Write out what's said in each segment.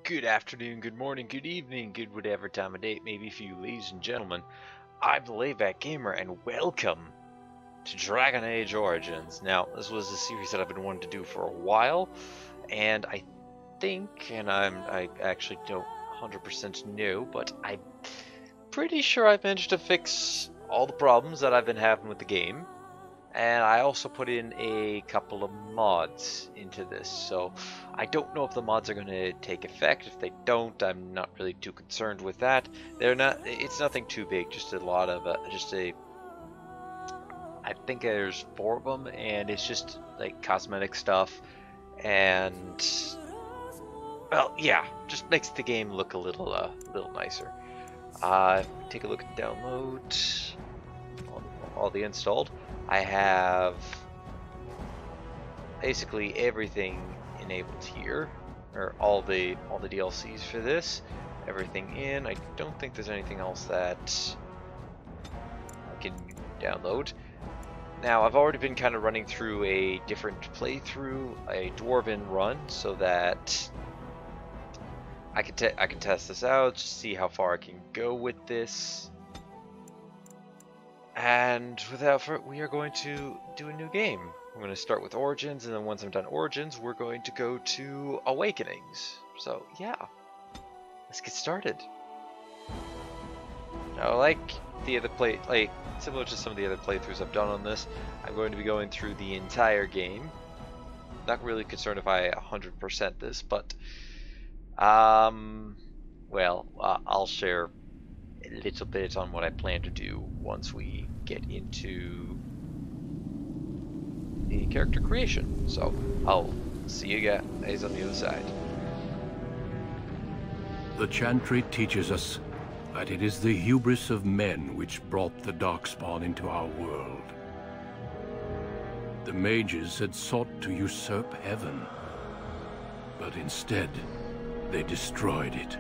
Good afternoon, good morning, good evening, good whatever time of day it may be for you, ladies and gentlemen. I'm the Laidback Gamer, and welcome to Dragon Age Origins. Now, this was a series that I've been wanting to do for a while, and I think, and I actually don't 100% know, but I'm pretty sure I've managed to fix all the problems that I've been having with the game. And I also put in a couple of mods into this, so I don't know if the mods are going to take effect. If they don't, I'm not really too concerned with that. It's nothing too big, just a lot of, I think there's 4 of them, and it's just like cosmetic stuff, and, well, yeah, just makes the game look a little nicer. Take a look at download, all the installed. I have basically everything enabled here, or all the DLCs for this, everything in. I don't think there's anything else that I can download. Now, I've already been kind of running through a different playthrough, a Dwarven run, so that I can test this out, see how far I can go with this. And without further, we are going to do a new game. I'm going to start with Origins, and then once I'm done Origins, we're going to go to Awakenings. So yeah, let's get started. Now, like the other similar to some of the other playthroughs I've done on this, I'm going to be going through the entire game. Not really concerned if I 100% this, but well, I'll share a little bit on what I plan to do once we get into the character creation. So I'll see you guys on the other side. The Chantry teaches us that it is the hubris of men which brought the Darkspawn into our world. The mages had sought to usurp heaven, but instead they destroyed it.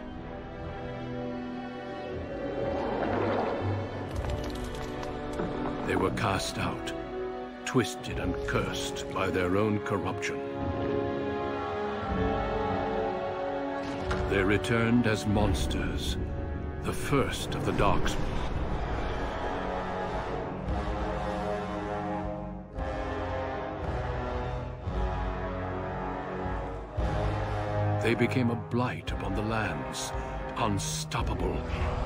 They were cast out, twisted and cursed by their own corruption. They returned as monsters, the first of the Darkspawn. They became a blight upon the lands, unstoppable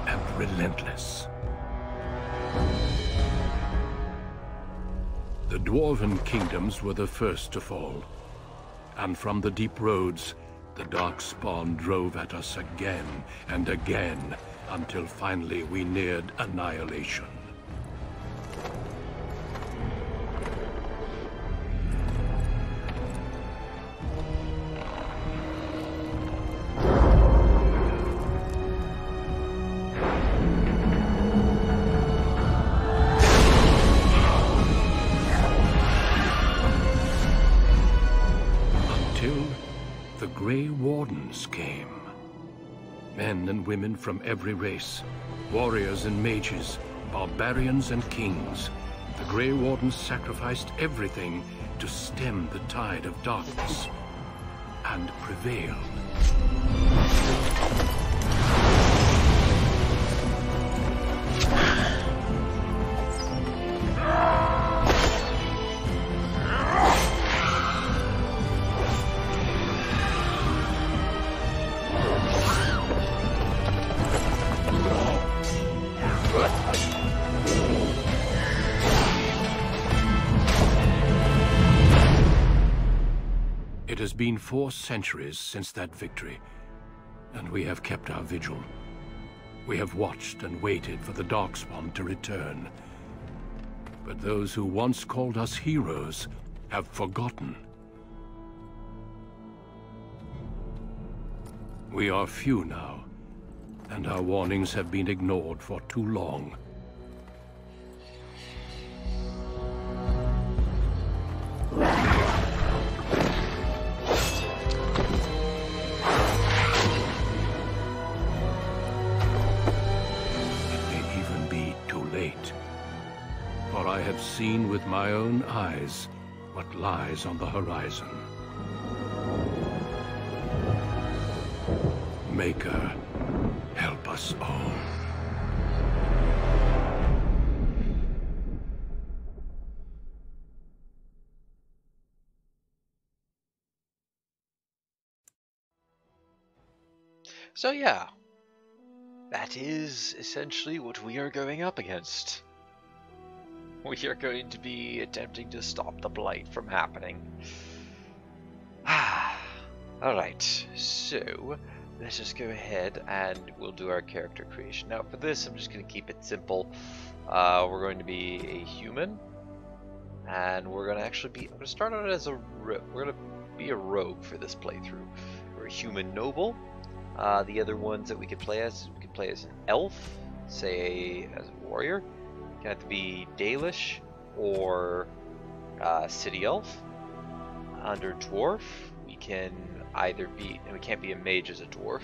and relentless. The Dwarven kingdoms were the first to fall, and from the deep roads, the Darkspawn drove at us again and again, until finally we neared annihilation. Came. Men and women from every race, warriors and mages, barbarians and kings. The Grey Wardens sacrificed everything to stem the tide of darkness, and prevailed. It has been 4 centuries since that victory, and we have kept our vigil. We have watched and waited for the Darkspawn to return. But those who once called us heroes have forgotten. We are few now, and our warnings have been ignored for too long. For I have seen with my own eyes what lies on the horizon. Maker, help us all. So yeah, that is essentially what we are going up against. We are going to be attempting to stop the blight from happening. Alright, so let's just go ahead and we'll do our character creation. Now for this, I'm just going to keep it simple. We're going to be a human, and we're going to actually be, I'm going to start out as we're going to be a rogue for this playthrough. We're a human noble. The other ones that we could play as an elf, say as a warrior. It can have to be Dalish or city elf. Under dwarf, we can either be, and we can't be a mage as a dwarf.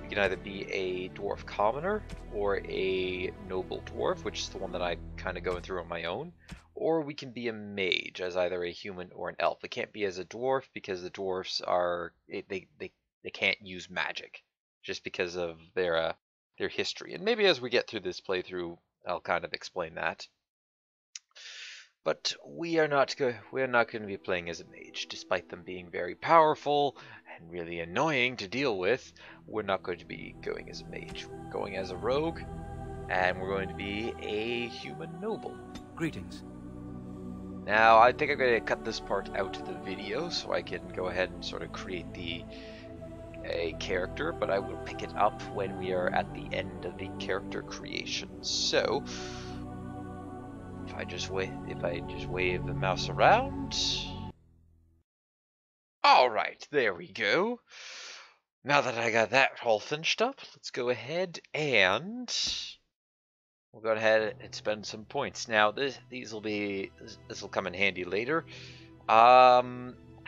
We can either be a dwarf commoner or a noble dwarf, which is the one that I'm kind of going through on my own. Or we can be a mage as either a human or an elf. It can't be as a dwarf because the dwarfs are they can't use magic just because of their history. And maybe as we get through this playthrough, I'll kind of explain that. But we are not going to be playing as a mage, despite them being very powerful and really annoying to deal with. We're not going to be going as a mage. We're going as a rogue, and we're going to be a human noble. Greetings. Now, I think I'm going to cut this part out of the video so I can go ahead and sort of create a character, but I will pick it up when we are at the end of the character creation. So, if I just wave the mouse around. Alright, there we go. Now that I got that all finished up, let's go ahead and we'll go ahead and spend some points. Now this will come in handy later.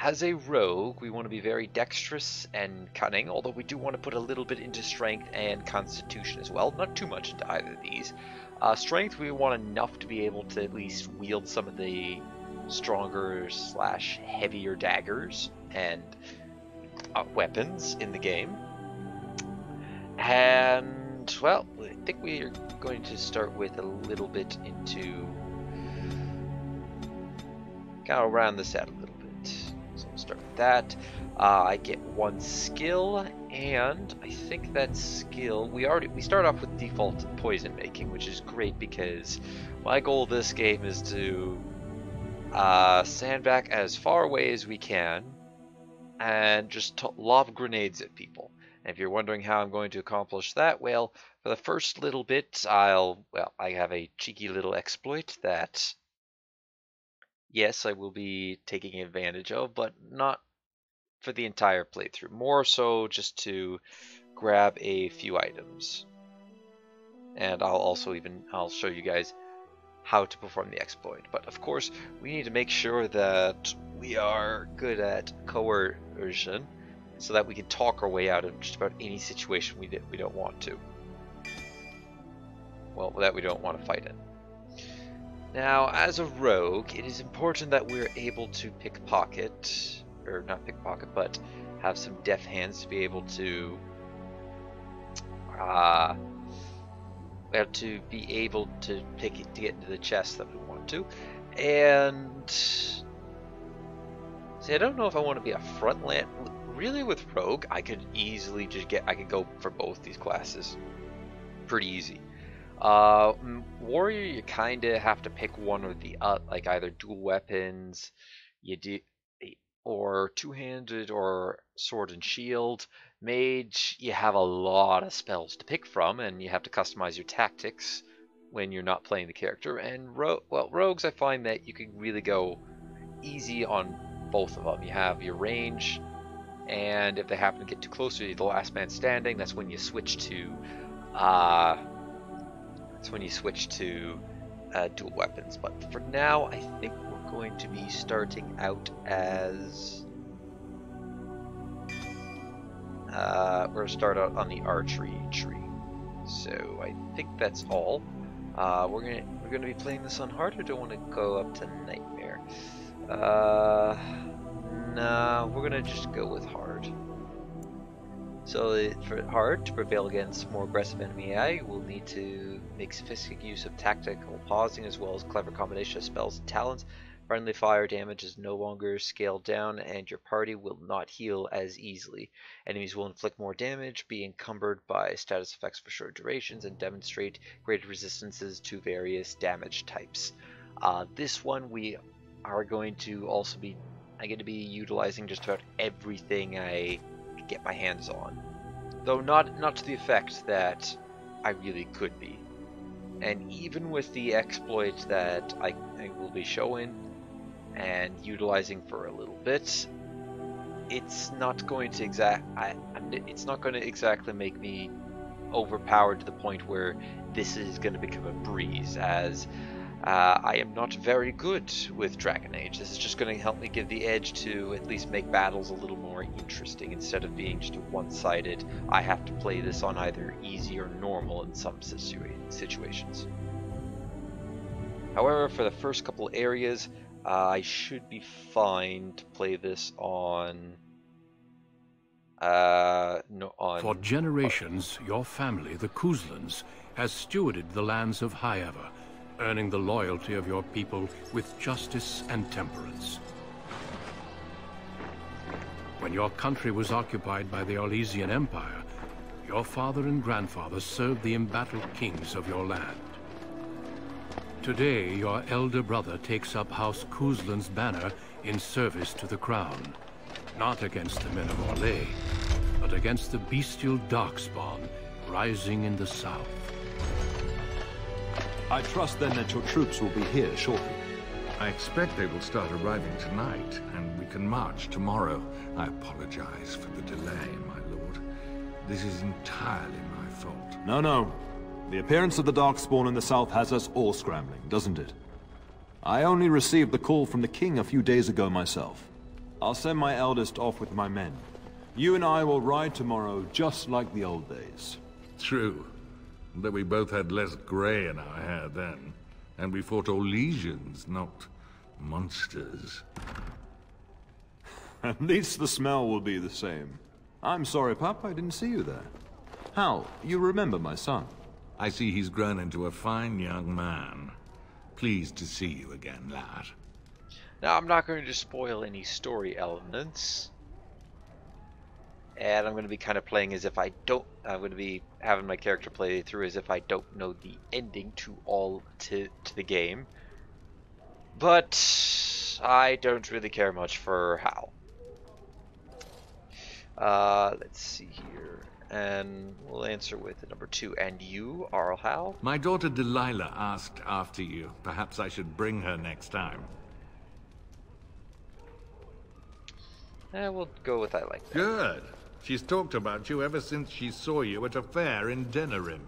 As a rogue, we want to be very dexterous and cunning, although we do want to put a little bit into strength and constitution as well. Not too much into either of these. Strength, we want enough to be able to at least wield some of the stronger / heavier daggers and weapons in the game. And, well, I think we are going to start with a little bit into kind of round this out a little bit. So we'll start with that. I get 1 skill, and I think that skill we start off with default poison making, which is great because my goal this game is to sandbag as far away as we can and just lob grenades at people. And if you're wondering how I'm going to accomplish that, well, for the first little bit, I have a cheeky little exploit that, yes, I will be taking advantage of, but not for the entire playthrough. More so just to grab a few items. And I'll show you guys how to perform the exploit. But of course, we need to make sure that we are good at coercion so that we can talk our way out of just about any situation we don't want to. Well, that we don't want to fight in. Now, as a rogue, it is important that we're able to pickpocket, or not pickpocket, but have some deft hands to be able to get into the chest that we want to. And see, I don't know if I want to be a frontline. Really, with rogue, I could easily I could go for both these classes. Pretty easy. Warrior, you kind of have to pick one or the other, like either dual weapons, or two-handed, or sword and shield. Mage, you have a lot of spells to pick from, and you have to customize your tactics when you're not playing the character. And rogues, I find that you can really go easy on both of them. You have your range, and if they happen to get too close to you, the last man standing, that's when you switch to dual weapons. But for now, I think we're going to be starting out as we're going to start out on the archery tree. So I think that's all. We're gonna be playing this on hard, or do I want to go up to nightmare? Nah, we're gonna just go with hard. So for hard to prevail against more aggressive enemy AI, you will need to make sophisticated use of tactical pausing as well as clever combination of spells and talents. Friendly fire damage is no longer scaled down, and your party will not heal as easily. Enemies will inflict more damage, be encumbered by status effects for short durations, and demonstrate greater resistances to various damage types. This one we are going to also be, I'm going to be utilizing just about everything I get my hands on, though not to the effect that I really could be. And even with the exploit that I will be showing and utilizing for a little bit, it's not going to exactly make me overpowered to the point where this is going to become a breeze, as I am not very good with Dragon Age. This is just going to help me give the edge to at least make battles a little more interesting instead of being just a one-sided, I have to play this on either easy or normal in some situations. However, for the first couple areas, I should be fine to play this on... For generations, your family, the Kuzlans, has stewarded the lands of Highever, earning the loyalty of your people with justice and temperance. When your country was occupied by the Orlesian Empire, your father and grandfather served the embattled kings of your land. Today, your elder brother takes up House Kuzlan's banner in service to the crown, not against the men of Orlais, but against the bestial darkspawn rising in the south. I trust then that your troops will be here shortly. I expect they will start arriving tonight, and we can march tomorrow. I apologize for the delay, my lord. This is entirely my fault. No. The appearance of the Darkspawn in the south has us all scrambling, doesn't it? I only received the call from the king a few days ago myself. I'll send my eldest off with my men. You and I will ride tomorrow just like the old days. True. Though we both had less grey in our hair then, and we fought Orlesians, not monsters. At least the smell will be the same. I'm sorry, Pup, I didn't see you there. Hal, you remember my son? I see he's grown into a fine young man. Pleased to see you again, lad. Now, I'm not going to spoil any story elements. And I'm going to be kind of playing as if I'm going to be having my character play through as if I don't know the ending to the game. But I don't really care much for Hal. Let's see here. And we'll answer with number 2. And you, Hal? My daughter Delilah asked after you. Perhaps I should bring her next time. We'll go with I like that. Good. She's talked about you ever since she saw you at a fair in Denerim.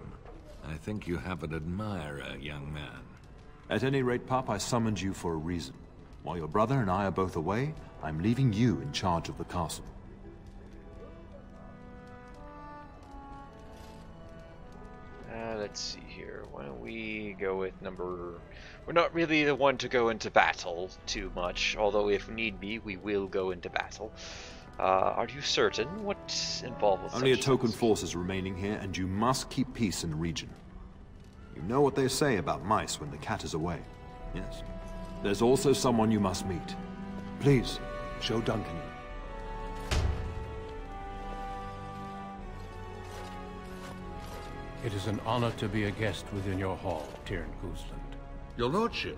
I think you have an admirer, young man. At any rate, Pup, I summoned you for a reason. While your brother and I are both away, I'm leaving you in charge of the castle. Let's see here. Why don't we go with number... We're not really the one to go into battle too much, although if need be, we will go into battle. Are you certain? What's involved with Only a such token things? force is remaining here, and you must keep peace in the region. You know what they say about mice when the cat is away, yes? There's also someone you must meet. Please, show Duncan in. It is an honor to be a guest within your hall, Tyrn Kuzland. Your lordship,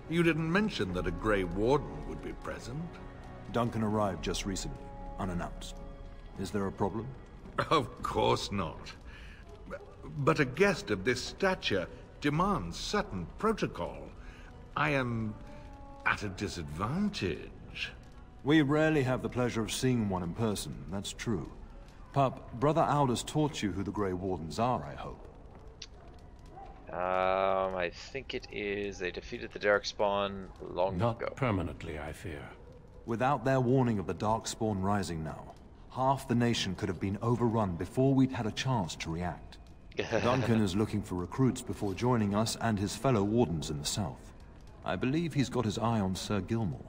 you didn't mention that a Grey Warden would be present. Duncan arrived just recently, unannounced. Is there a problem? Of course not. But a guest of this stature demands certain protocol. I am at a disadvantage. We rarely have the pleasure of seeing one in person, that's true. Pup, Brother Aldous taught you who the Grey Wardens are, I hope. I think it is. They defeated the Darkspawn long ago. Not permanently, I fear. Without their warning of the Darkspawn rising now, half the nation could have been overrun before we'd had a chance to react. Duncan is looking for recruits before joining us and his fellow Wardens in the south. I believe he's got his eye on Sir Gilmore.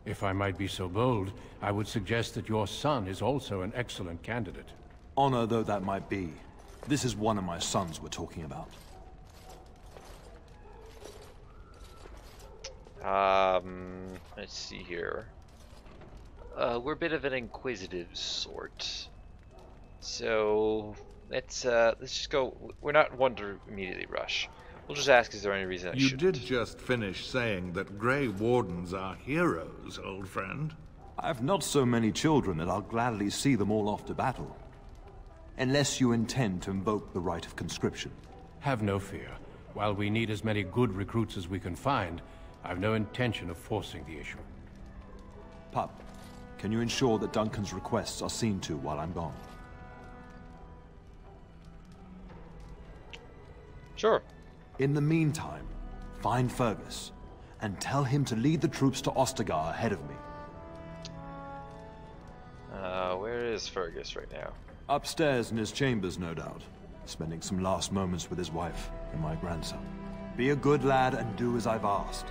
If I might be so bold, I would suggest that your son is also an excellent candidate. Honor though that might be, this is one of my sons we're talking about. Let's see here. We're a bit of an inquisitive sort. So let's just go. We're not one to immediately rush. We'll just ask, is there any reason I shouldn't? You did just finish saying that Grey Wardens are heroes, old friend. I have not so many children that I'll gladly see them all off to battle. Unless you intend to invoke the right of conscription. Have no fear. While we need as many good recruits as we can find, I've no intention of forcing the issue. Pup, can you ensure that Duncan's requests are seen to while I'm gone? Sure. In the meantime, find Fergus, and tell him to lead the troops to Ostagar ahead of me. Where is Fergus right now? Upstairs in his chambers, no doubt. Spending some last moments with his wife and my grandson. Be a good lad and do as I've asked.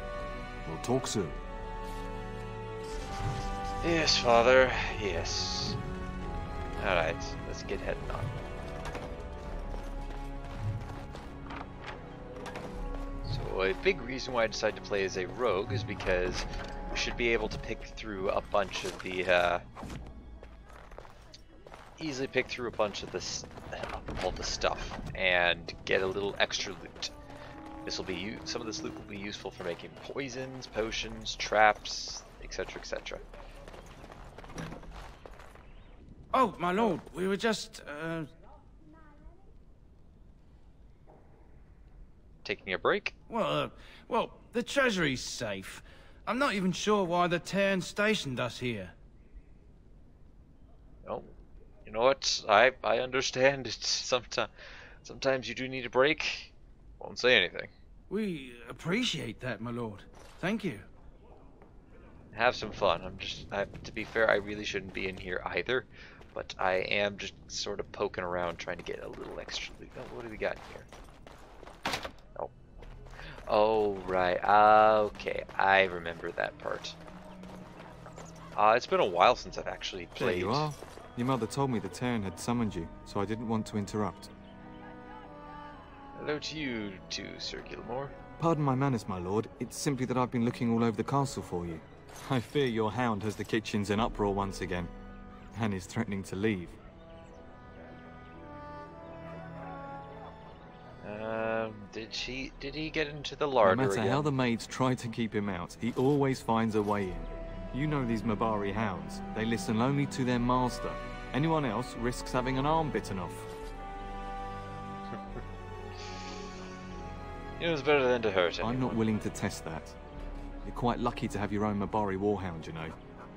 We'll talk soon. Yes, father. Yes. Alright, let's get heading on. So a big reason why I decided to play as a rogue is because we should be able to pick through a bunch of the easily pick through a bunch of this all the stuff and get a little extra loot. This will be some of this loot will be useful for making poisons, potions, traps, etc., etc. Oh, my lord, we were just Taking a break? well, the treasury's safe. I'm not even sure why the Terran stationed us here. Oh, you know what? I understand. It's sometimes you do need a break. Won't say anything. We appreciate that, my lord. Thank you. Have some fun. To be fair, I really shouldn't be in here either, but I am just sort of poking around trying to get a little extra loot. Oh, what do we got here? Oh. Oh, right. Okay, I remember that part. It's been a while since I've actually played. There you are. Your mother told me the Terran had summoned you, so I didn't want to interrupt. Hello to you too, Sir Gilmore. Pardon my manners, my lord. It's simply that I've been looking all over the castle for you. I fear your hound has the kitchens in uproar once again, and is threatening to leave. Did he get into the larder No matter again? how the maids try to keep him out, he always finds a way in. You know these Mabari hounds. They listen only to their master. Anyone else risks having an arm bitten off. It was better than to hurt anyone. I'm not willing to test that. You're quite lucky to have your own Mabari warhound, you know.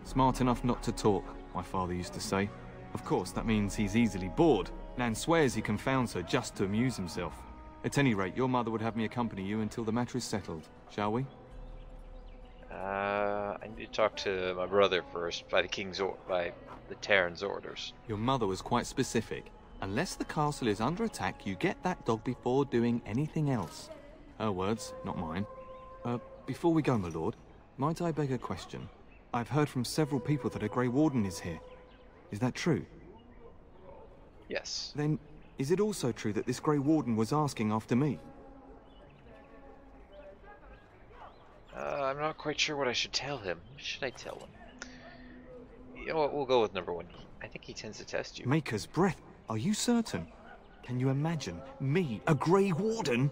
Smart enough not to talk, my father used to say. Of course, that means he's easily bored, and swears he confounds her just to amuse himself. At any rate, your mother would have me accompany you until the matter is settled, shall we? I need to talk to my brother first, by the Terran's orders. Your mother was quite specific. Unless the castle is under attack, you get that dog before doing anything else. Her words, not mine. Before we go, my lord, might I beg a question? I've heard from several people that a Grey Warden is here. Is that true? Yes. Then, is it also true that this Grey Warden was asking after me? I'm not quite sure what I should tell him. What should I tell him? You know what, we'll go with number one. I think he tends to test you. Maker's breath. Are you certain? Can you imagine me, a Grey Warden?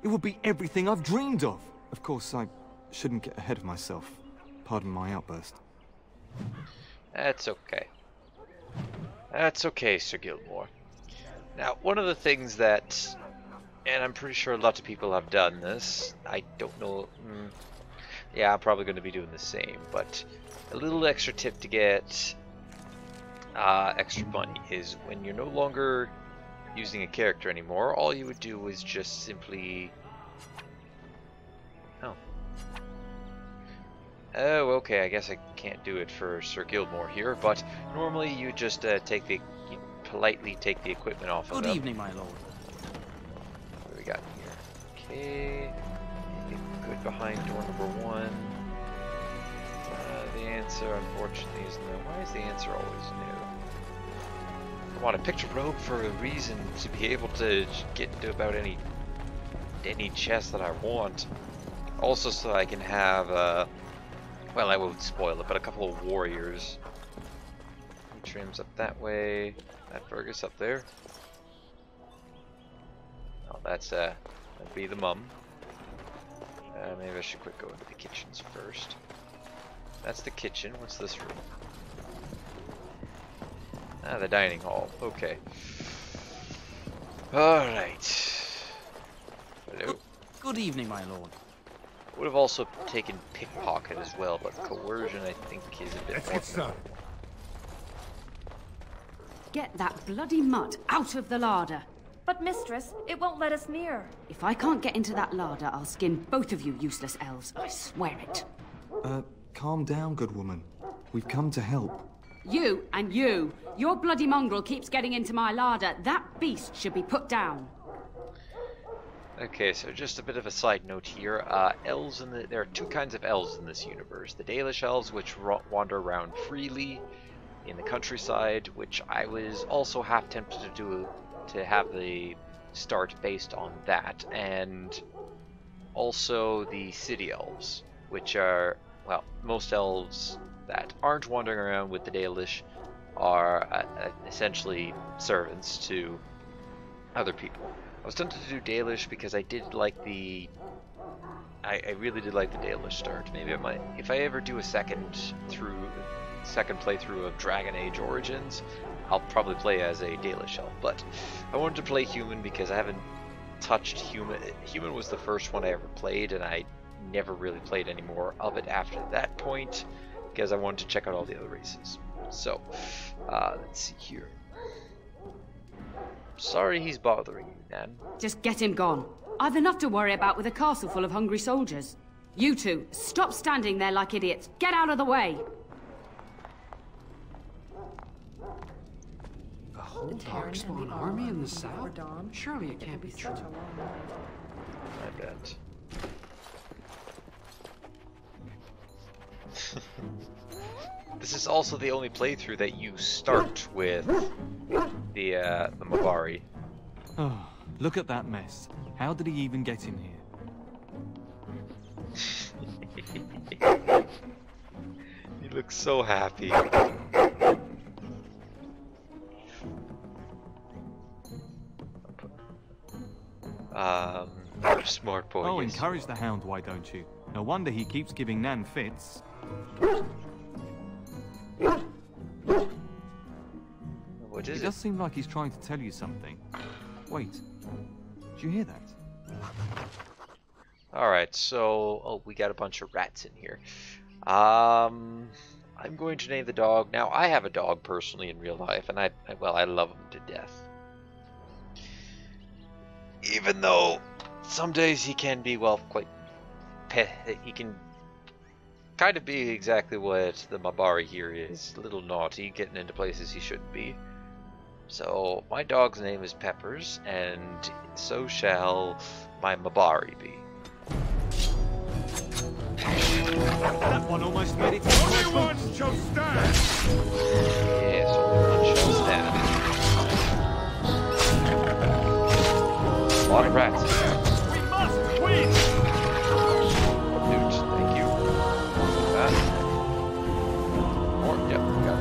It would be everything I've dreamed of. Of course, I shouldn't get ahead of myself. Pardon my outburst. That's okay. That's okay, Sir Gilmore. Now, one of the things that, and I'm pretty sure lots of people have done this, I don't know, yeah, I'm probably going to be doing the same, but a little extra tip to get extra money is when you're no longer using a character anymore, all you would do is just simply... Oh, okay, I guess I can't do it for Sir Gilmore here, but normally you just politely take the equipment off of them. Good evening, my lord. What do we got here? Okay, anything good behind door number one? The answer, unfortunately, is no. Why is the answer always no? want to pick a rogue for a reason, to be able to get into about any chest that I want. Also, so I can have, well, I won't spoil it, but a couple of warriors. Trims up that way. That Fergus up there. Oh, that'd be the mum. Maybe I should quick go into the kitchens first. That's the kitchen. What's this room? Ah, the dining hall. Okay. Alright. Hello. Good evening, my lord. Would have also taken pickpocket as well, but coercion I think is a bit more. Let's get started. Get that bloody mutt out of the larder. But mistress, it won't let us near. If I can't get into that larder, I'll skin both of you useless elves. I swear it. Calm down, good woman. We've come to help. You and you. Your bloody mongrel keeps getting into my larder. That beast should be put down. Okay, so just a bit of a side note here. Elves there are two kinds of elves in this universe. The Dalish elves, which wander around freely in the countryside, which I was also half tempted to have the start based on that, and also the city elves, which are, well, most elves that aren't wandering around with the Dalish are essentially servants to other people. I was tempted to do Dalish because I did like I really did like the Dalish start. Maybe I might, if I ever do a second playthrough of Dragon Age Origins, I'll probably play as a Dalish elf. But I wanted to play human because I haven't touched human. Human was the first one I ever played, and I never really played any more of it after that point because I wanted to check out all the other races. So let's see here. Sorry he's bothering you, Nan. Just get him gone. I've enough to worry about with a castle full of hungry soldiers. You two, stop standing there like idiots. Get out of the way. A whole darkspawn army in the south? Surely it can't be true. I bet. This is also the only playthrough that you start with the Mabari. Oh, look at that mess. How did he even get in here? He looks so happy. Smart boy. Oh, encourage the hound, why don't you? No wonder he keeps giving Nan fits. What is it? It does seem like he's trying to tell you something. Wait, did you hear that? Alright, so we got a bunch of rats in here. I'm going to name the dog. Now, I have a dog personally in real life, and I love him to death. Even though some days he can be, well, quite he can kind of be exactly what the Mabari here is. A little naughty, getting into places he shouldn't be. So, my dog's name is Peppers, and so shall my Mabari be. That one almost made it. Only one shall stand! Yes, only one shall stand. A lot of rats in here. We must win! Newt, thank you. More, yep, we got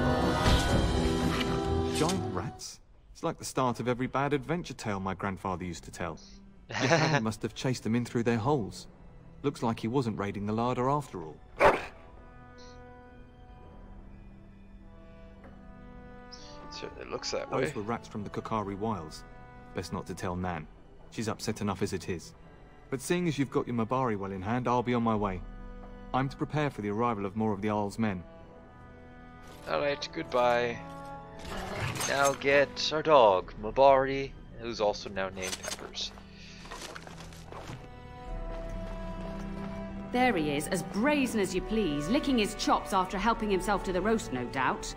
Giant rats? It's like the start of every bad adventure tale my grandfather used to tell. Your family must have chased them in through their holes. Looks like he wasn't raiding the larder after all. Certainly looks that way. Those were rats from the Kokari Wilds. Best not to tell Nan. She's upset enough as it is. But seeing as you've got your Mabari well in hand, I'll be on my way. I'm to prepare for the arrival of more of the Isle's men. Alright, goodbye. We now get our dog, Mabari, who's also now named Peppers. There he is, as brazen as you please, licking his chops after helping himself to the roast, no doubt.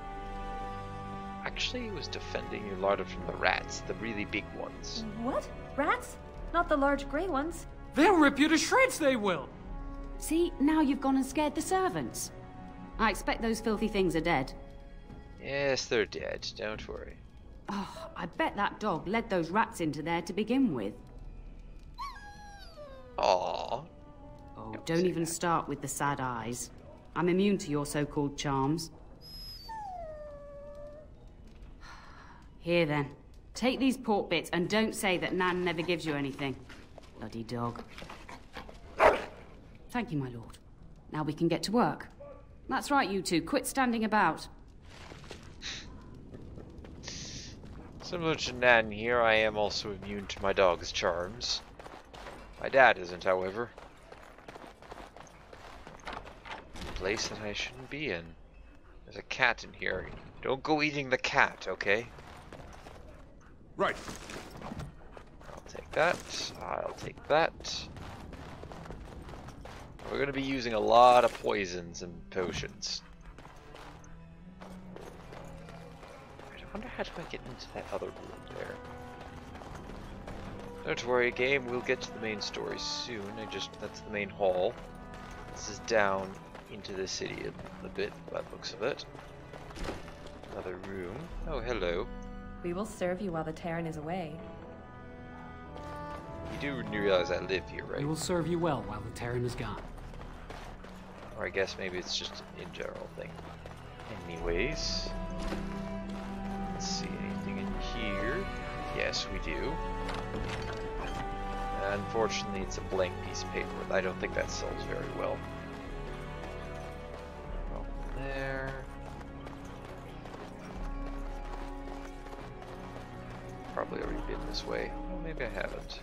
Actually, he was defending your larder from the rats, the really big ones. What? Rats? Not the large grey ones. They'll rip you to shreds, they will! See, now you've gone and scared the servants. I expect those filthy things are dead. Yes, they're dead, don't worry. Oh, I bet that dog led those rats into there to begin with. Aww. Oh, don't even start with the sad eyes. I'm immune to your so-called charms. Here then. Take these pork bits and don't say that Nan never gives you anything. Bloody dog. Thank you, my lord. Now we can get to work. That's right, you two. Quit standing about. Similar to Nan here, I am also immune to my dog's charms. My dad isn't, however. A place that I shouldn't be in. There's a cat in here. Don't go eating the cat, okay? Right. I'll take that. I'll take that. We're going to be using a lot of poisons and potions. I wonder how do I get into that other room there. Don't worry, game. We'll get to the main story soon. That's the main hall. This is down into the city a bit, by the looks of it. Another room. Oh, hello. We will serve you while the Terran is away. You do realize I live here, right? We will serve you well while the Terran is gone. Or I guess maybe it's just an in general thing. Anyways. Let's see, anything in here? Yes, we do. Unfortunately, it's a blank piece of paper. I don't think that sells very well. Go there. Probably already been this way. Well, maybe I haven't.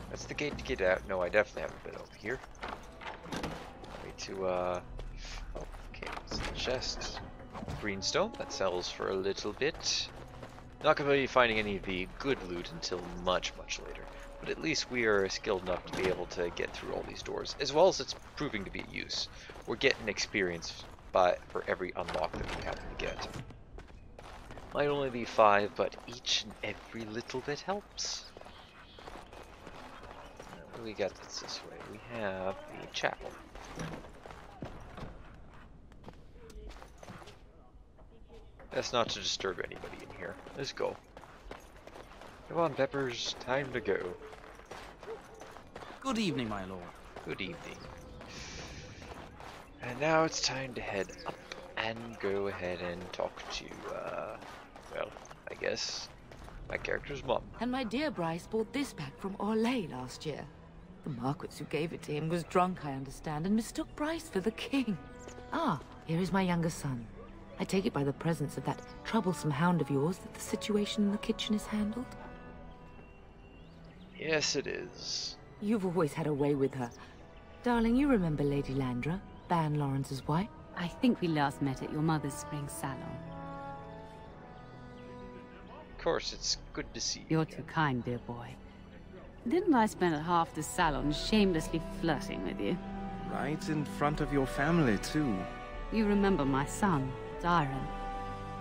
That's the gate to get out. No, I definitely haven't been over here. Way to, oh, okay, it's the chest. Greenstone, that sells for a little bit. Not going to be finding any of the good loot until much, much later. But at least we are skilled enough to be able to get through all these doors, as well as it's proving to be a use. We're getting experience for every unlock that we happen to get. Might only be 5, but each and every little bit helps. What do we got that's this way? We have the chapel. That's not to disturb anybody in here. Let's go. Come on, Peppers. Time to go. Good evening, my lord. Good evening. And now it's time to head up and go ahead and talk to, well, I guess my character's mom. And my dear Bryce bought this back from Orlais last year. The Marquis who gave it to him was drunk, I understand, and mistook Bryce for the king. Ah, here is my younger son. I take it by the presence of that troublesome hound of yours that the situation in the kitchen is handled? Yes, it is. You've always had a way with her. Darling, you remember Lady Landra, Ban Lawrence's wife? I think we last met at your mother's spring salon. Of course, it's good to see you. You're too kind, dear boy. Didn't I spend half the salon shamelessly flirting with you? Right in front of your family, too. You remember my son, Denerim.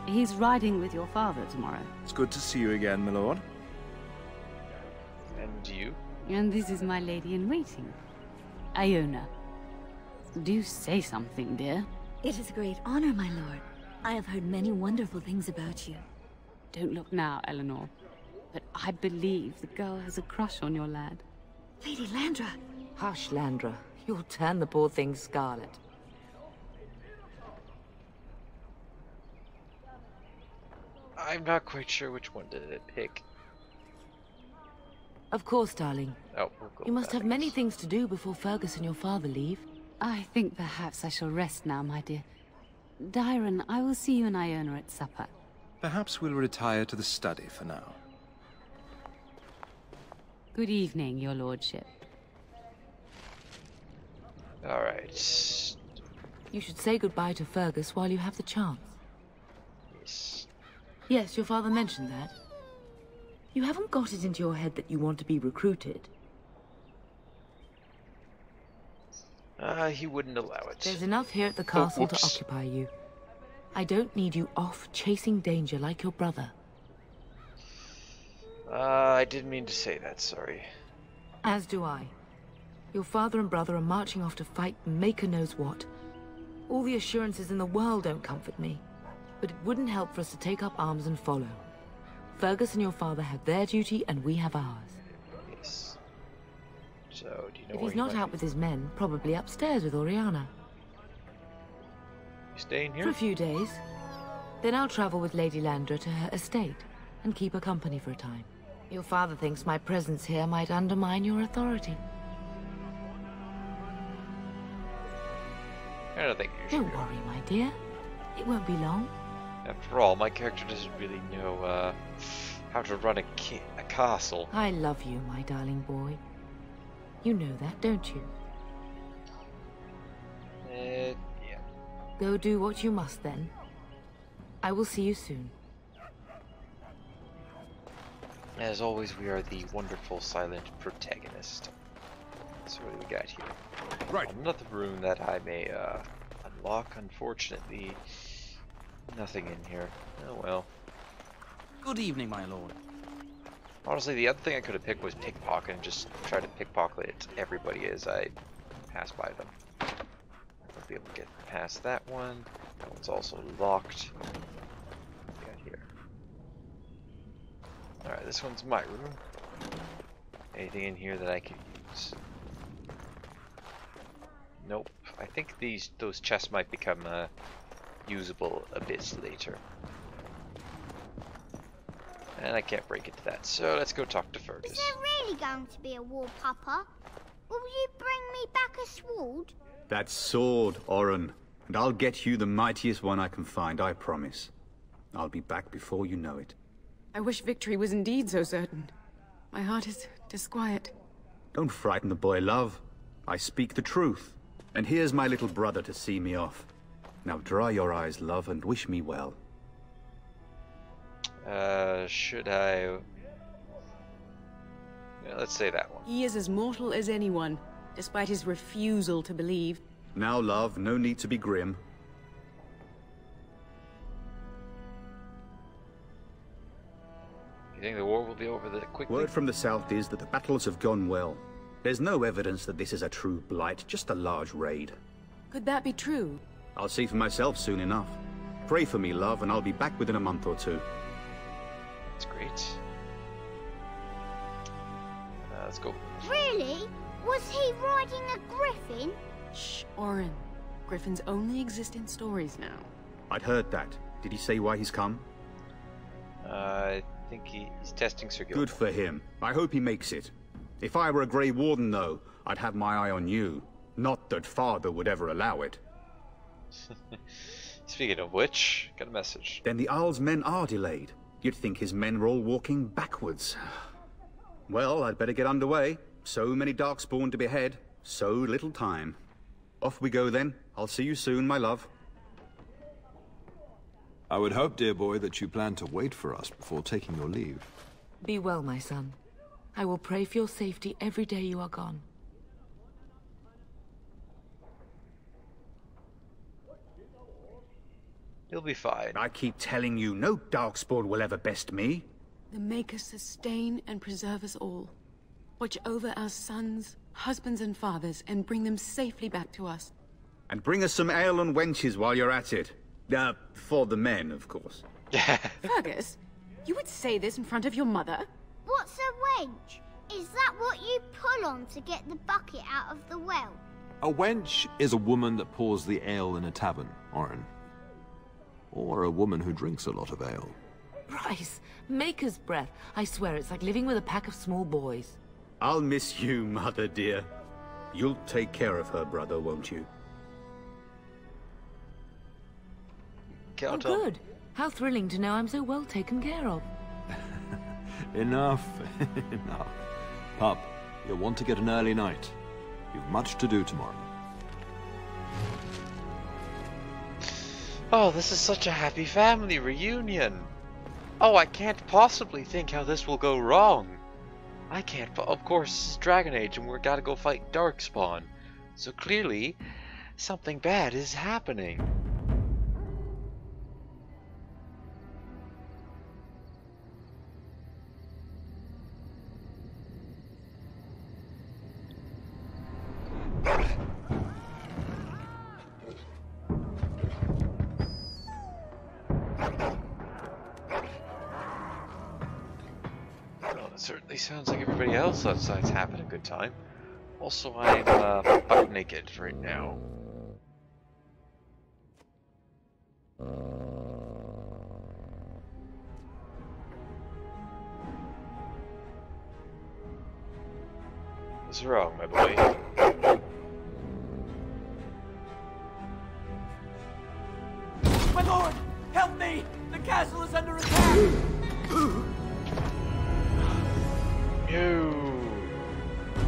He's riding with your father tomorrow. It's good to see you again, my lord. And you? And this is my lady-in-waiting, Iona. Do say something, dear. It is a great honor, my lord. I have heard many wonderful things about you. Don't look now, Eleanor. But I believe the girl has a crush on your lad. Lady Landra! Hush, Landra. You'll turn the poor thing scarlet. I'm not quite sure which one did it pick. Of course, darling. Oh, we'll go You must back. have many things to do before Fergus and your father leave. I think perhaps I shall rest now, my dear. Dyron, I will see you and Iona at supper. Perhaps we'll retire to the study for now. Good evening, your lordship. Alright. You should say goodbye to Fergus while you have the chance. Yes. Yes, your father mentioned that. You haven't got it into your head that you want to be recruited. He wouldn't allow it. There's enough here at the castle to whoops. occupy you. I don't need you off chasing danger like your brother. I didn't mean to say that, sorry. As do I. Your father and brother are marching off to fight Maker knows what. All the assurances in the world don't comfort me. but it wouldn't help for us to take up arms and follow. Fergus and your father have their duty, and we have ours. Yes. So, do you know if where he's not might out be? with his men, probably upstairs with Oriana. You staying here? For a few days. Then I'll travel with Lady Landra to her estate, and keep her company for a time. Your father thinks my presence here might undermine your authority. I don't think you should. Don't worry, my dear. It won't be long. After all, my character doesn't really know how to run a castle. I love you, my darling boy. You know that, don't you? Yeah. Go do what you must, then. I will see you soon. As always, we are the wonderful silent protagonist. So what do we got here? Right. Another room that I may unlock. Unfortunately, nothing in here. Oh well. Good evening, my lord. Honestly, the other thing I could have picked was pickpocket and just try to pickpocket everybody as I pass by them. I'll be able to get past that one. That one's also locked. What do we got here? Alright, this one's my room. Anything in here that I can use? Nope. I think those chests might become usable a bit later. And I can't break into that, so let's go talk to Fergus. Is there really going to be a war, Papa? Will you bring me back a sword? That sword, Oren. And I'll get you the mightiest one I can find, I promise. I'll be back before you know it. I wish victory was indeed so certain. My heart is disquiet. Don't frighten the boy, love. I speak the truth. And here's my little brother to see me off. Now dry your eyes, love, and wish me well. Should I... Yeah, let's say that one. He is as mortal as anyone, despite his refusal to believe. Now, love, no need to be grim. You think the war will be over quickly? Word from the south is that the battles have gone well. There's no evidence that this is a true blight, just a large raid. Could that be true? I'll see for myself soon enough. Pray for me, love, and I'll be back within a month or two. That's great. Let's go. Really? Was he riding a griffin? Shh, Oren. Griffins only exist in stories now. I'd heard that. Did he say why he's come? I think he's testing Sir Gilmore. Good for him. I hope he makes it. If I were a Grey Warden, though, I'd have my eye on you. Not that Father would ever allow it. Speaking of which, got a message. Then the Arl's men are delayed. You'd think his men were all walking backwards. Well, I'd better get underway. So many Darkspawn to behead, so little time. Off we go then. I'll see you soon, my love. I would hope, dear boy, that you plan to wait for us before taking your leave. Be well, my son. I will pray for your safety every day you are gone. You'll be fine. I keep telling you, no Darkspawn will ever best me. The Maker sustain and preserve us all. Watch over our sons, husbands and fathers, and bring them safely back to us. And bring us some ale and wenches while you're at it. For the men, of course. Fergus, you would say this in front of your mother? What's a wench? Is that what you pull on to get the bucket out of the well? A wench is a woman that pours the ale in a tavern, Oren. Or a woman who drinks a lot of ale. Bryce, Maker's breath. I swear it's like living with a pack of small boys. I'll miss you, Mother dear. You'll take care of her, brother, won't you? Oh, good. How thrilling to know I'm so well taken care of. Enough. Enough. Pup, you'll want to get an early night. You've much to do tomorrow. Oh, this is such a happy family reunion. Oh, I can't possibly think how this will go wrong. I can't, of course, this is Dragon Age and we're gotta go fight Darkspawn. So clearly, something bad is happening. it certainly sounds like everybody else outside's having a good time. Also, I'm butt naked right now. What's wrong, my boy? My lord! Help me! The castle is under attack! You.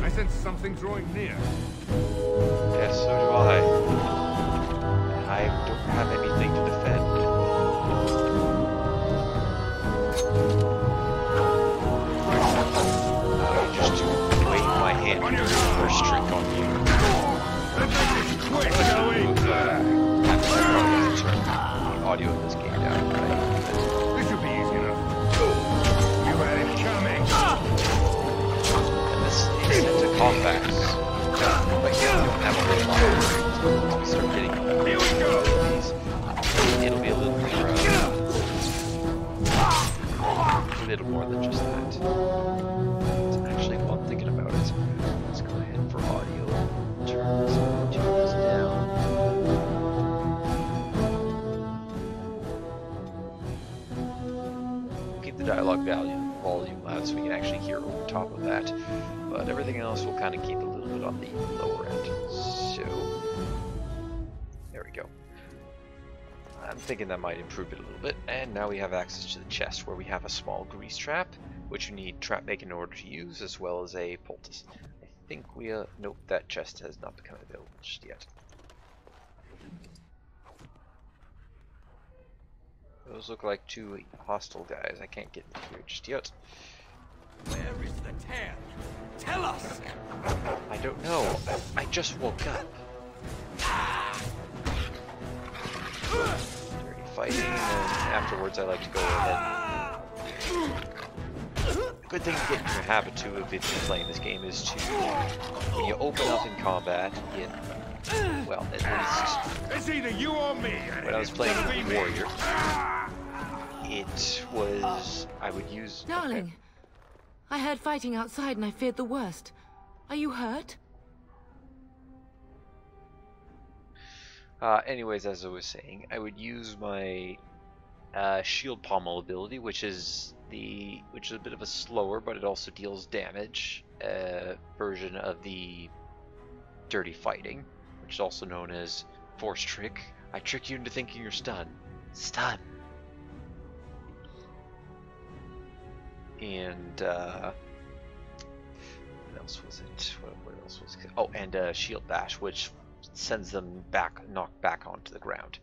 I sense something drawing near. Yes, so do I. I don't have anything to defend. I just wave my hand first trick on you. Quick, going! I'm probably going to turn the audio of this game down, right? This should be easy enough. You had it coming. And this is set to combat. But you don't have a whole lot. I'll start getting these. It'll be a little more than just that. It's actually fun thinking about it. Let's go ahead for audio. Turn this down. Keep the dialogue volume loud so we can actually hear over top of that. But everything else we'll kind of keep a little bit on the lower end. So, there we go. I'm thinking that might improve it a little bit. And now we have access to the chest where we have a small grease trap, which you need trap making in order to use, as well as a poultice. I think we, nope, that chest has not become available just yet. Those look like two hostile guys. I can't get into here just yet. Where is the tear? Tell us! I don't know. I just woke up. Dirty fighting, and afterwards I like to go ahead. A good thing to get into a habit too if you're playing this game is to, when you open up in combat, well, at least it's either you or me. When I was playing Warrior, it was, I would use... Darling, I heard fighting outside and I feared the worst. Are you hurt? Anyways, as I was saying, I would use my shield pommel ability, which is a bit of a slower, but it also deals damage version of the dirty fighting, which is also known as force trick. I trick you into thinking you're stunned. Stun. And what else was it? What else was it? Oh, and shield bash, which sends them knocked back onto the ground.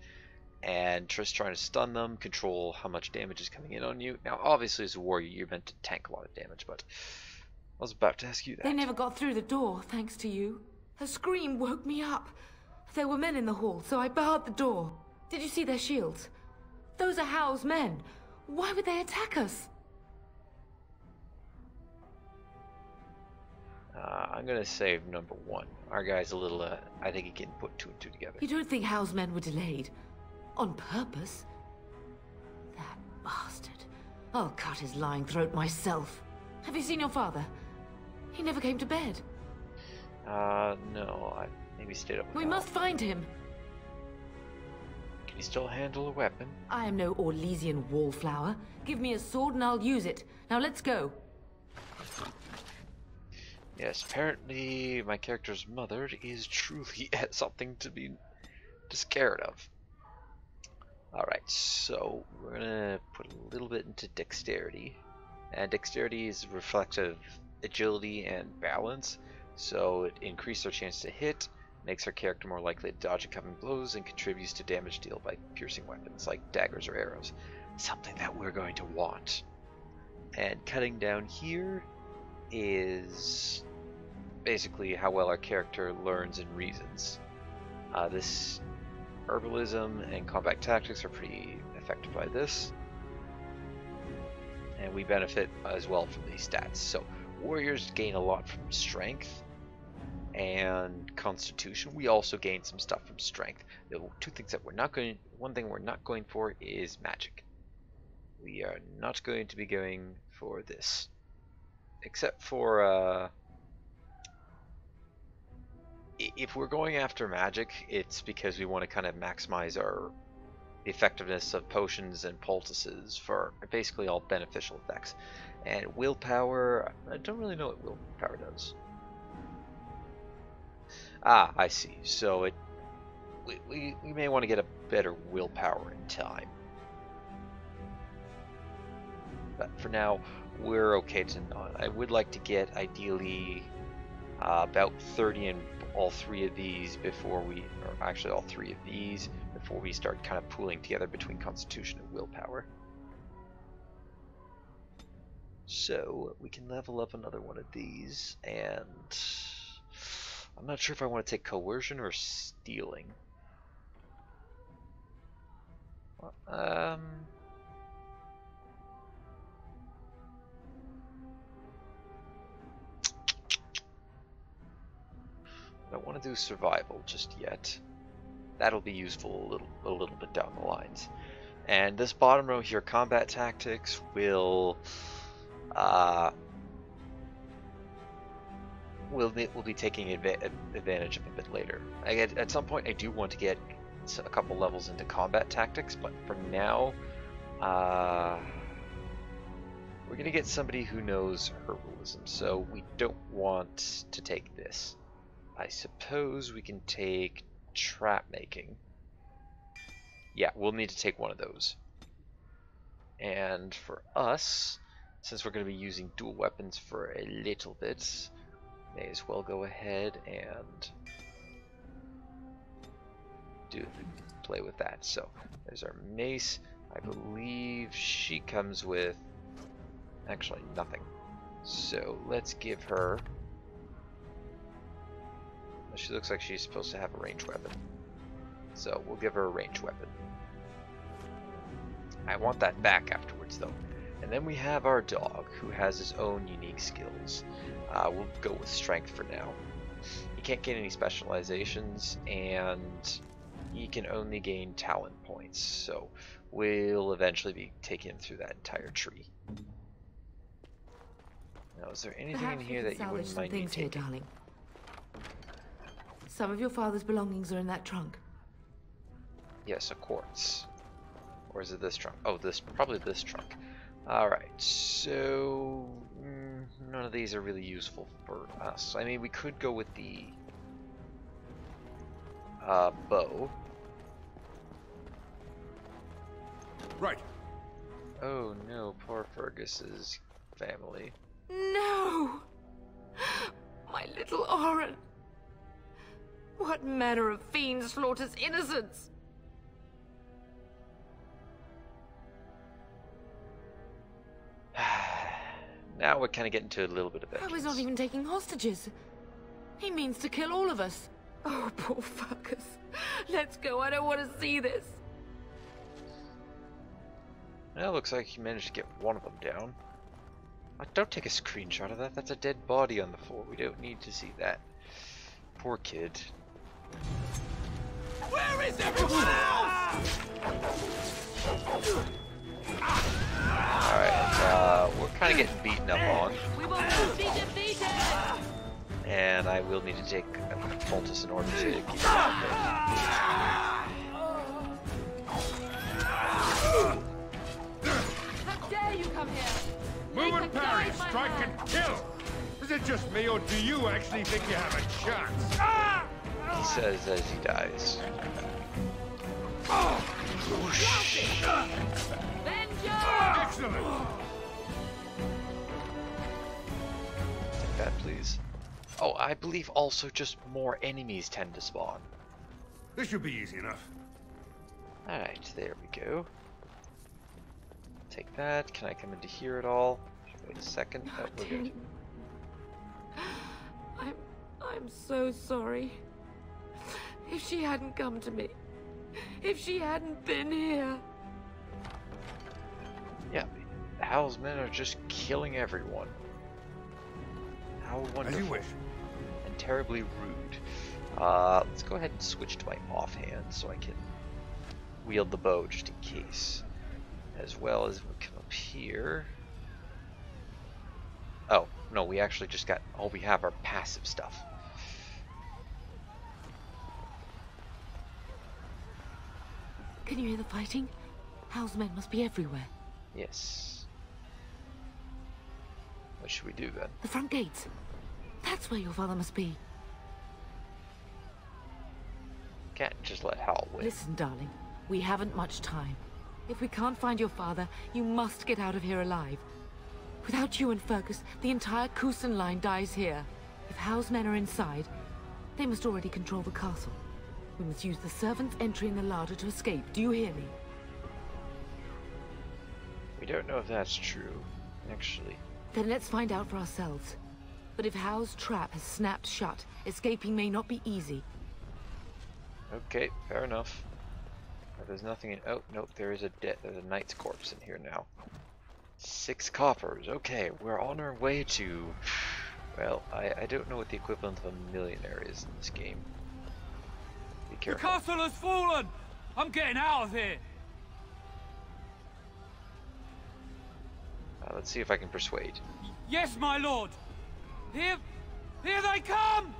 And just trying to stun them, control how much damage is coming in on you. Now, obviously, as a warrior, you're meant to tank a lot of damage, but I was about to ask you that. They never got through the door, thanks to you. Her scream woke me up. There were men in the hall, so I barred the door. Did you see their shields? Those are Hal's men. Why would they attack us? I'm gonna say number one. Our guy's a little, I think he can put two and two together. You don't think Hal's men were delayed? On purpose? That bastard. I'll cut his lying throat myself. Have you seen your father? He never came to bed. No. I maybe stayed up. We must find him. Can he still handle a weapon? I am no Orlesian wallflower. Give me a sword and I'll use it. Now let's go. Yes, apparently my character's mother is truly something to be scared of. Alright, so we're gonna put a little bit into dexterity. And dexterity is reflective agility and balance, so it increases our chance to hit, makes our character more likely to dodge incoming blows, and contributes to damage dealt by piercing weapons like daggers or arrows. Something that we're going to want. And cutting down here is basically how well our character learns and reasons. This herbalism and combat tactics are pretty affected by this, and we benefit as well from these stats. So warriors gain a lot from strength and constitution. We also gain some stuff from strength. The two things that we're not going, one thing we're not going for is magic. We are not going to be going for this. except for if we're going after magic, it's because we want to kind of maximize the effectiveness of potions and poultices for basically all beneficial effects. And willpower, I don't really know what willpower does. Ah, I see. So we may want to get a better willpower in time. But for now, we're okay to not. I would like to get ideally about 30 in all three of these before we, or actually all three of these, before we start kind of pooling together between Constitution and willpower. So we can level up another one of these, and I'm not sure if I want to take coercion or stealing. I don't want to do survival just yet. That'll be useful a little bit down the lines. And this bottom row here, combat tactics, will we'll be taking advantage of a bit later. At some point, I do want to get a couple levels into combat tactics, but for now, we're gonna get somebody who knows herbalism. So we don't want to take this. I suppose we can take trap making. Yeah, we'll need to take one of those. And for us, since we're going to be using dual weapons for a little bit, may as well go ahead and play with that. So there's our mace. I believe she comes with actually nothing. So let's give her. She looks like she's supposed to have a ranged weapon. So we'll give her a ranged weapon. I want that back afterwards though. And then we have our dog, who has his own unique skills. We'll go with strength for now. He can't get any specializations, and he can only gain talent points. So we'll eventually be taking him through that entire tree. Now, is there anything in here that you wouldn't mind me taking? Here, darling. Some of your father's belongings are in that trunk. Yes, a quartz. Or is it this trunk? Oh, probably this trunk. Alright, so none of these are really useful for us. I mean, we could go with the bow. Right. Oh no, poor Fergus's family. No! My little Oren! What manner of fiend slaughters innocents? Now we're kind of getting to a little bit of vengeance. I was not even taking hostages. He means to kill all of us. Oh, poor Fergus. Let's go. I don't want to see this. Well, it looks like he managed to get one of them down. Don't take a screenshot of that. That's a dead body on the floor. We don't need to see that. Poor kid. Where is everyone else? Alright, we're kind of getting beaten up on. We will not be defeated! And I will need to take a poultice in order to keep it out there. How dare you come here? Move and parry, strike and kill! Is it just me, or do you actually think you have a chance? He says as he dies. Excellent! Take that, please. Oh, I believe also just more enemies tend to spawn. This should be easy enough. Alright, there we go. Take that. Can I come into here at all? Wait a second. Oh, we're good. I'm so sorry. If she hadn't come to me, if she hadn't been here. Yeah, Hal's men are just killing everyone. How wonderful. As you wish. And terribly rude. Let's go ahead and switch to my offhand so I can wield the bow just in case. As well as we come up here. Oh, no, we actually just got, all we have are passive stuff. Can you hear the fighting? Hal's men must be everywhere. Yes. What should we do then? The front gates. That's where your father must be. Can't just let Hal win. Listen, darling. We haven't much time. If we can't find your father, you must get out of here alive. Without you and Fergus, the entire Kusen line dies here. If Hal's men are inside, they must already control the castle. We must use the servants' entry in the larder to escape. Do you hear me? We don't know if that's true, actually. Then let's find out for ourselves. But if Hal's trap has snapped shut, escaping may not be easy. Okay, fair enough. There's nothing in... Oh, nope, there's a knight's corpse in here now. 6 coppers. Okay, we're on our way to... Well, I don't know what the equivalent of a millionaire is in this game. Be careful. The castle has fallen! I'm getting out of here! Let's see if I can persuade. Yes, my lord! Here they come!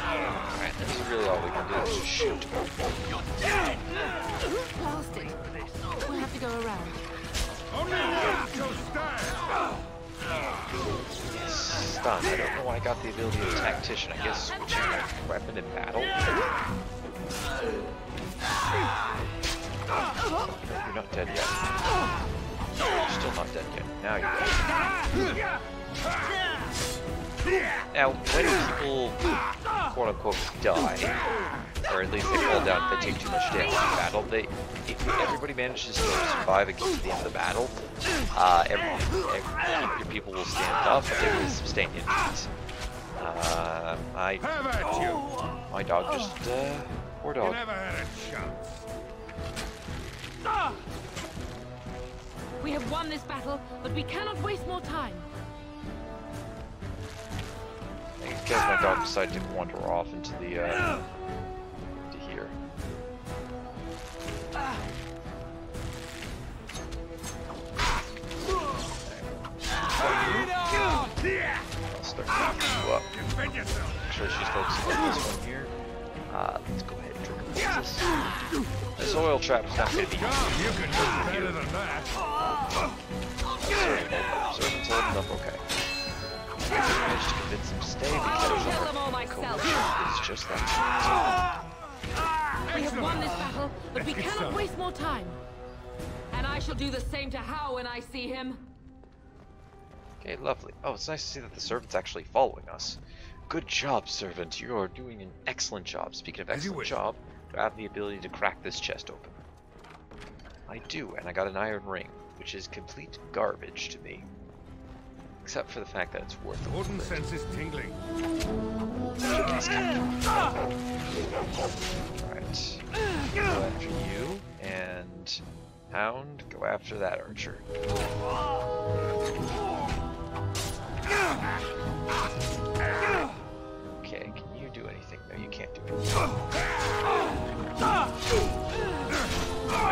Alright, that's really all we can do is just shoot. You're dead! Blast it! We'll have to go around. Stun. I don't know why I got the ability of Tactician. I guess switching my weapon in battle. You're not dead yet. You're still not dead yet. Now you're dead. Now, when people, quote-unquote, die, or at least they fall down if they take too much damage in battle, if everybody manages to survive and get to the end of the battle, your people will stand up and they will sustain injuries. My dog just, poor dog. You never had a chance. We have won this battle, but we cannot waste more time. I guess my dog decided to wander off into the, to here. I'll start knocking you up. Actually, she's focusing on this one here. Let's go ahead and drink a poultice. This oil trap is not going to be You can do better than that. Servants opened up, okay. I managed to convince him to stay because it's just that. We have won this battle, but we cannot waste more time. And I shall do the same to Hal when I see him. Okay, lovely. Oh, it's nice to see that the servant's actually following us. Good job, servant. You are doing an excellent job. Speaking of excellent job, do I have the ability to crack this chest open? I do, and I got an iron ring, which is complete garbage to me. Except for the fact that it's worth it. Warden sense is tingling. Alright. Go after you, and Hound, go after that archer. Okay, can you do anything? No, you can't do anything.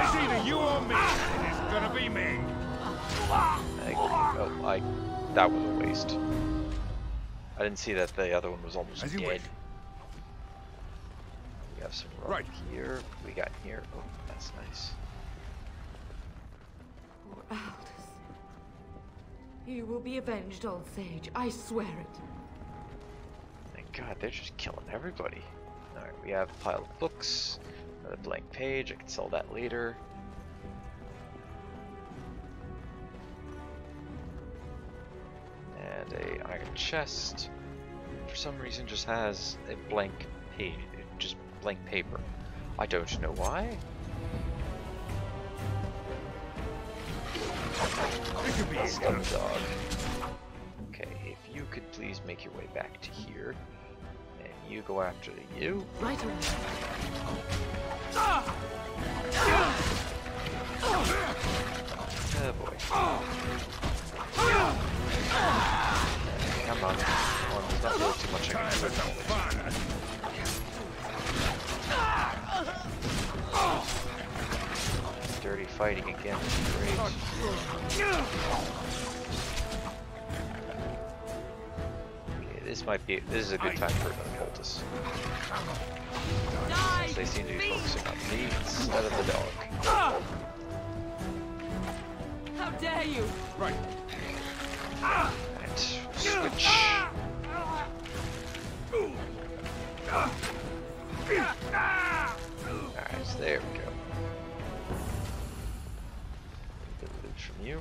It's either you or me, and it's gonna be me. That was a waste. I didn't see that the other one was almost dead. We have some rock here. We got here. Oh, that's nice. Poor Aldous. You will be avenged, old sage. I swear it. Thank God, they're just killing everybody. Alright, we have a pile of books. Another blank page. I can sell that later. And a iron chest. For some reason, just has a blank page, just blank paper. I don't know why. Stun dog. Okay, if you could please make your way back to here, and you go after you. Right away. Oh boy. Come on. There's not really too much I can do. Dirty fighting again. Great. Okay, this is a good time for another poultice. They seem to be focusing on me instead of the dog. How dare you! Right. And switch. Alright, so there we go. Bit of loot from you.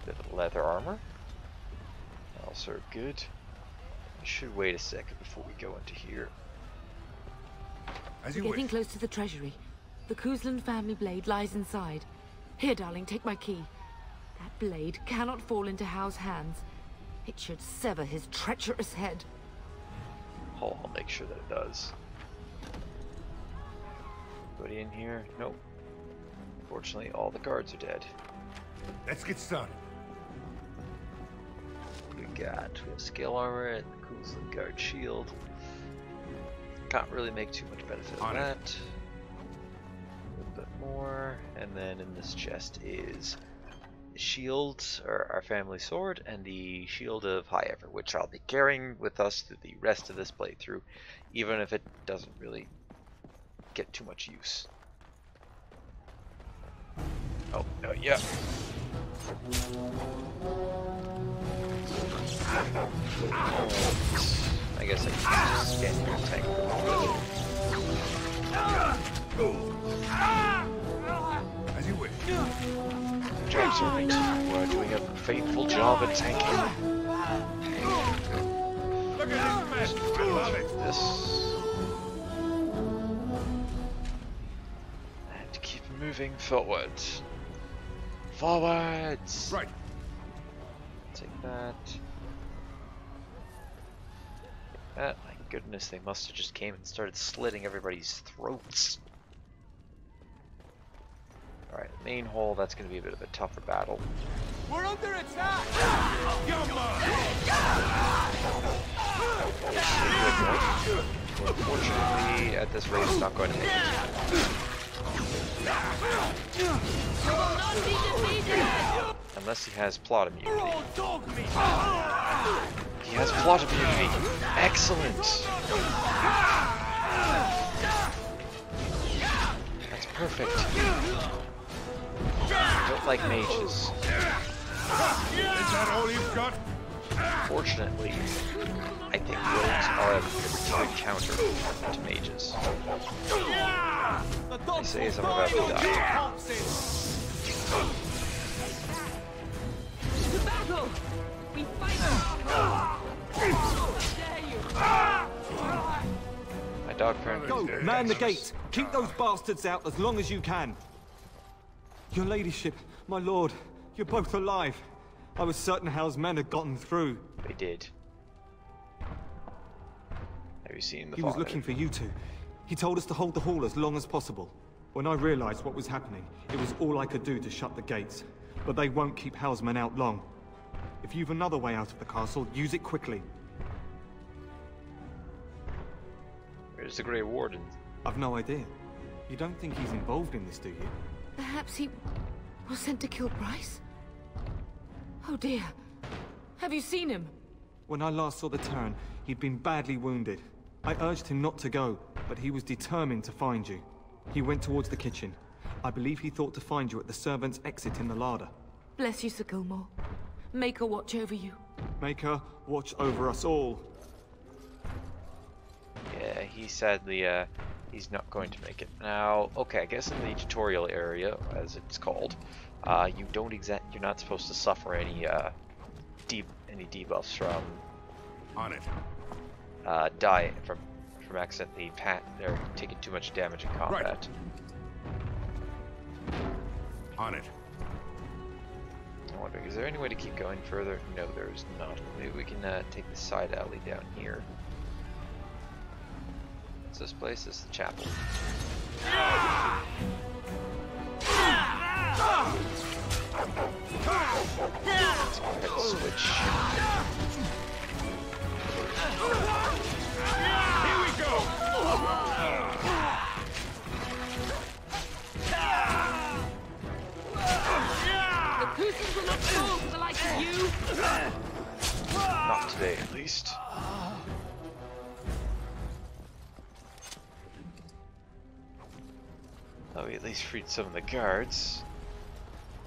Bit of leather armor. Also good. I should wait a second before we go into here. We're getting close to the treasury. The Kuzlan family blade lies inside. Here, darling, take my key. That blade cannot fall into Hao's hands. It should sever his treacherous head. Oh, I'll make sure that it does. Anybody in here? Nope. Unfortunately, all the guards are dead. Let's get started. We have scale armor and the Kuzlan guard shield. Can't really make too much benefit of that. A little bit more, and then in this chest is the shield, or our family sword, and the shield of High Ever, which I'll be carrying with us through the rest of this playthrough, even if it doesn't really get too much use. Oh, yeah. I guess I can just scan your tank. As you wish. James, alright. We're doing a faithful job at tanking. Look at this mess. I love it. This. And keep moving forward. Forwards! Right. Take that. My goodness, they must have just came and started slitting everybody's throats. Alright, main hole, that's going to be a bit of a tougher battle. We're under attack! Unfortunately, at this rate, it's not going to make it. Unless he has plot immunity. He has plot immunity. Excellent. That's perfect. I don't like mages. Is that all you've got? Fortunately, I think rogues are a good counter to mages. They say as I'm about to die. To battle! We fight! My dog friend. Go, man the gate. Keep those bastards out as long as you can. Your ladyship, my lord, you're both alive. I was certain Hal's men had gotten through. They did. Have you seen the He was looking for you two. He told us to hold the hall as long as possible. When I realized what was happening, it was all I could do to shut the gates. But they won't keep Hal's men out long. If you've another way out of the castle, use it quickly. Where's the Grey Warden? I've no idea. You don't think he's involved in this, do you? Perhaps he was sent to kill Bryce? Oh dear. Have you seen him? When I last saw the Terran, he'd been badly wounded. I urged him not to go, but he was determined to find you. He went towards the kitchen. I believe he thought to find you at the servants' exit in the larder. Bless you, Sir Gilmore. Make her watch over you. Make her watch over us all. Yeah, he sadly, he's not going to make it. Now, okay, I guess in the tutorial area, as it's called, you're not supposed to suffer any debuffs from on it. Die from accidentally they're taking too much damage in combat. Right. On it. I'm wondering, is there any way to keep going further? No, there is not. Maybe we can take the side alley down here. What's this place? This is the chapel. Let's go ahead and switch. Here we go! Not today, at least. Oh, we at least freed some of the guards.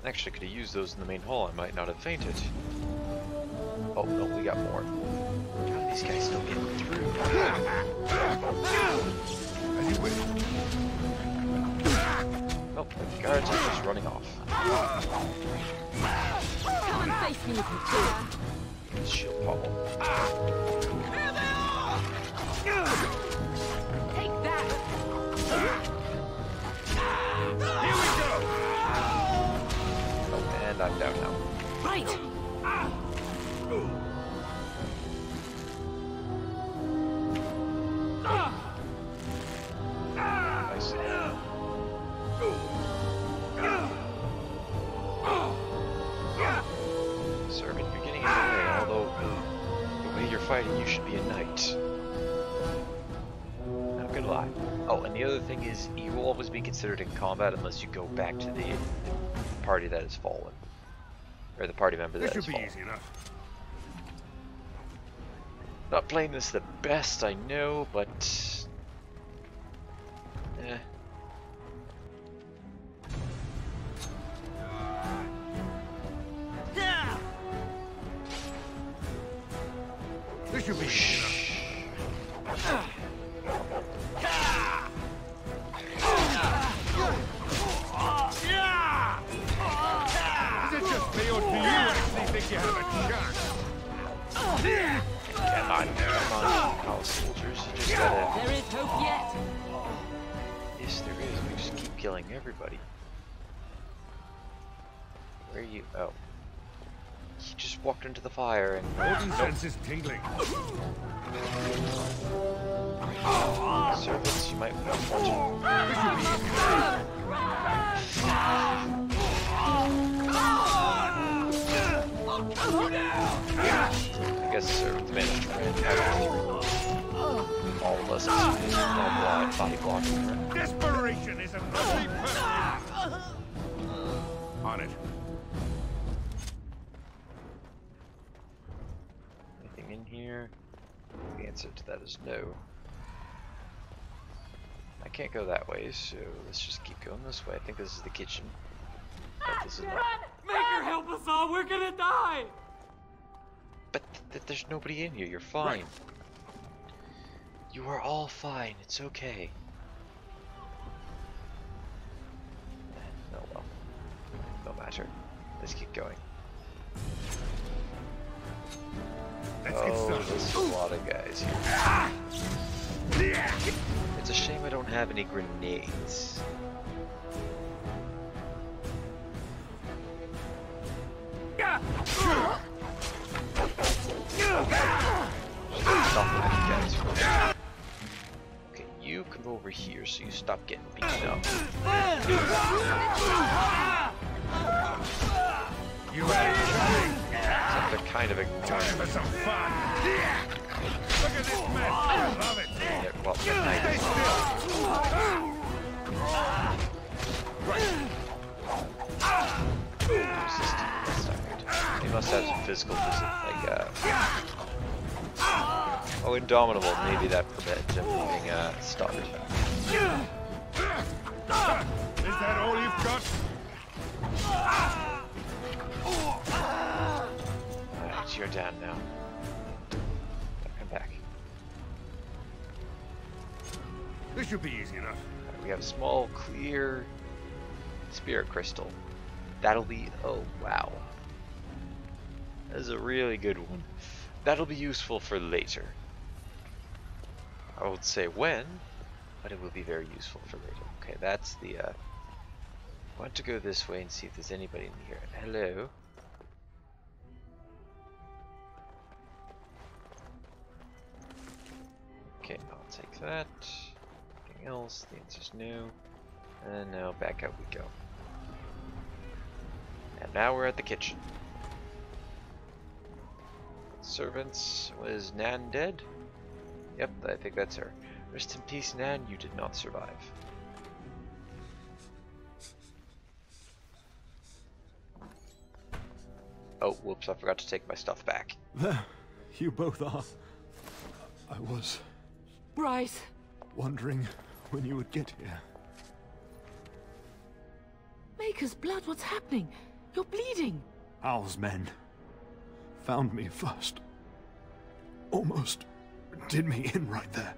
Actually, could have used those in the main hall. I might not have fainted. Oh, no, we got more. How are these guys still getting through? Oh, the guards are just running off. Come and face me if you dare. Shield pommel. Here they are! Take that! Here we go! Oh, and I'm down now. Right! Nice. Servant, you're getting in the way, although the way you're fighting, you should be a knight. Not gonna lie. Oh, and the other thing is, you will always be considered in combat unless you go back to the party that has fallen. Or the party member that has fallen. This should be easy enough. Not playing this the best, I know, but... eh. This should be easy enough. Is it just me, or do you actually think you have a chance? Come on, house soldiers. You just gotta... There is hope yet! Yes, there is. We just keep killing everybody. Where are you? Oh. He just walked into the fire and... Golden sense is tingling. Servants, you might want to... I guess servants managed to run through all of us. Body blocking. Desperation is a lovely perfume. On it. Anything in here? The answer to that is no. I can't go that way, so let's just keep going this way. I think this is the kitchen. But this is not. Maker, help us all! We're gonna die! But there's nobody in here. You're fine. Right. You are all fine. It's okay. Oh well. No matter. Let's keep going. There's a lot of guys here. It's a shame I don't have any grenades. Okay, you come over here so you stop getting beaten up. You ain't coming. Except they're kind of ignoring. Time for some fun. Look at this mess. I love it. Yeah, well, Stay still. He must have some physical like oh, Indomitable, maybe that prevents him from being stunned. Is that all you've got? Alright, you're down now. Come back. This should be easy enough. Right, we have a small, clear spirit crystal. That'll be... oh, wow. That is a really good one. That'll be useful for later. I won't say when, but it will be very useful for later. Okay, that's the... I want to go this way and see if there's anybody in here. Hello? Okay, I'll take that. Anything else? The answer's no. And now back out we go. And now we're at the kitchen. Servants, was Nan dead? Yep, I think that's her. Rest in peace, Nan, you did not survive. Oh, whoops, I forgot to take my stuff back. There, you both are. I was... Bryce! wondering when you would get here. Maker's blood, what's happening? You're bleeding. Hal's men found me first. Almost did me in right there.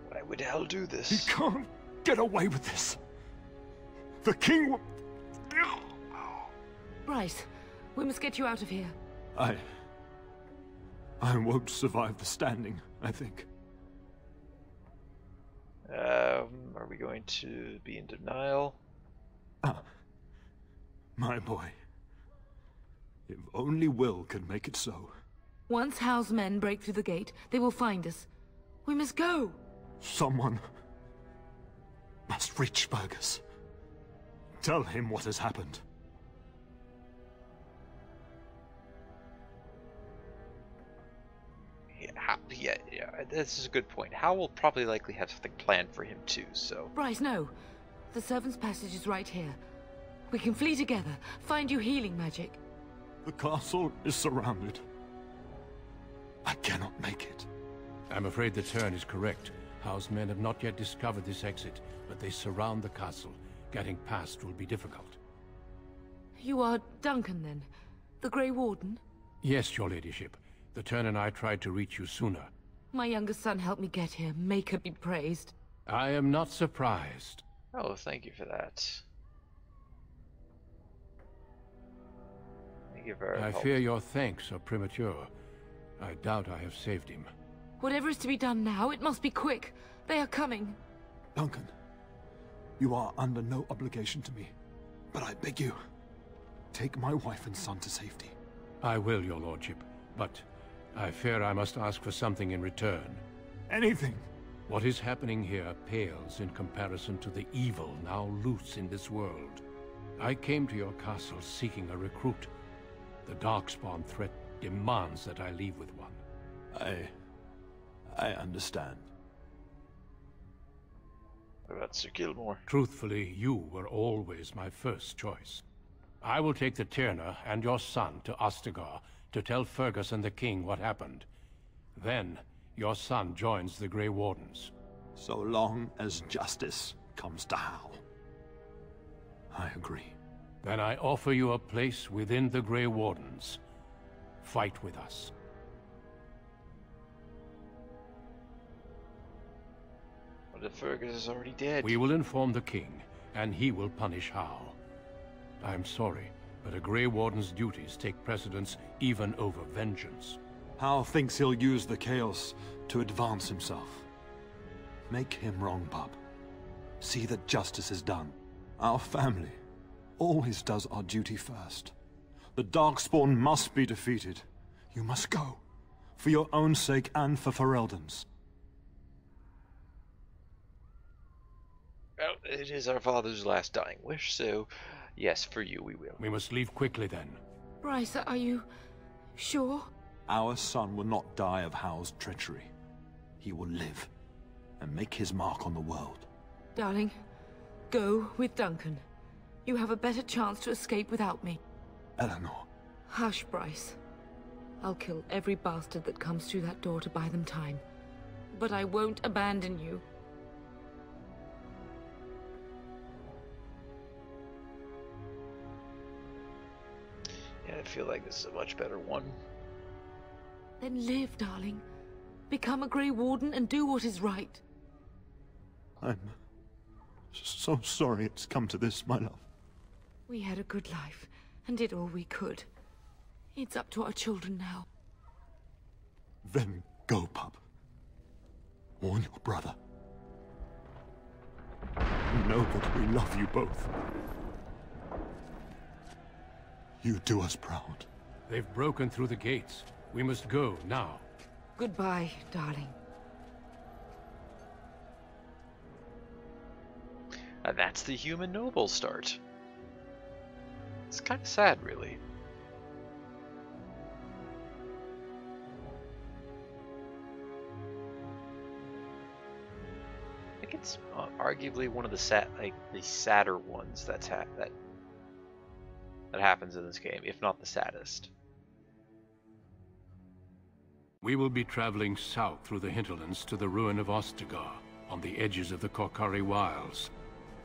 Why would Hal do this? He can't get away with this. The king will... Bryce, we must get you out of here. I won't survive the standing, I think. Are we going to be in denial? My boy. If only Will could make it so. Once Hal's men break through the gate, they will find us. We must go. Someone must reach Fergus. Tell him what has happened. Yeah, this is a good point. Hal will probably likely have something planned for him too, so... Bryce, no. The servants' passage is right here. We can flee together, find you healing magic. The castle is surrounded. I cannot make it. I'm afraid the Turn is correct. Hal's men have not yet discovered this exit, but they surround the castle. Getting past will be difficult. You are Duncan, then? The Grey Warden? Yes, your ladyship. The Turn and I tried to reach you sooner. My younger son helped me get here. Maker be praised. I am not surprised. Oh, thank you for that. Thank you very much. I fear your thanks are premature. I doubt I have saved him. Whatever is to be done now, it must be quick. They are coming. Duncan, you are under no obligation to me. But I beg you, take my wife and son to safety. I will, your lordship. But I fear I must ask for something in return. Anything. What is happening here pales in comparison to the evil now loose in this world. I came to your castle seeking a recruit. The Darkspawn threat demands that I leave with one. I understand. What about Sir Gilmore? Truthfully, you were always my first choice. I will take the Tyrna and your son to Ostagar to tell Fergus and the king what happened. Then, your son joins the Grey Wardens. So long as justice comes to Hal. I agree. Then I offer you a place within the Grey Wardens. Fight with us. What if Fergus is already dead? We will inform the king, and he will punish Hal. I'm sorry, but a Grey Warden's duties take precedence even over vengeance. Hal thinks he'll use the chaos to advance himself. Make him wrong, bub. See that justice is done. Our family always does our duty first. The Darkspawn must be defeated. You must go. For your own sake and for Ferelden's. Well, it is our father's last dying wish, so yes, for you we will. We must leave quickly then. Bryce, are you sure? Our son will not die of Hal's treachery. He will live and make his mark on the world. Darling, go with Duncan. You have a better chance to escape without me. Eleanor. Hush, Bryce. I'll kill every bastard that comes through that door to buy them time. But I won't abandon you. Yeah, I feel like this is a much better one. Then live, darling. Become a Grey Warden and do what is right. I'm so sorry it's come to this, my love. We had a good life and did all we could. It's up to our children now. Then go, pup. Warn your brother. Know that we love you both. You do us proud. They've broken through the gates. We must go now. Goodbye, darling. And that's the human noble start. It's kind of sad, really. I think it's arguably one of the sadder ones that that happens in this game, if not the saddest. We will be traveling south through the hinterlands to the ruin of Ostagar, on the edges of the Korkari Wilds.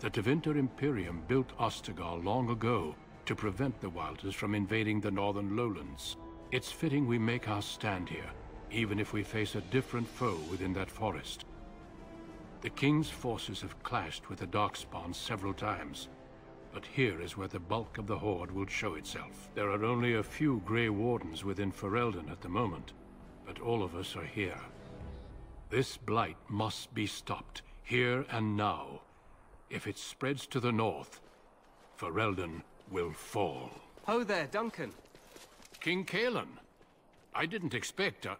The Tevinter Imperium built Ostagar long ago to prevent the Wilders from invading the northern lowlands. It's fitting we make our stand here, even if we face a different foe within that forest. The King's forces have clashed with the Darkspawn several times, but here is where the bulk of the Horde will show itself. There are only a few Grey Wardens within Ferelden at the moment, but all of us are here. This blight must be stopped, here and now. If it spreads to the north, Ferelden will fall. Ho there, Duncan. King Cailan. I didn't expect a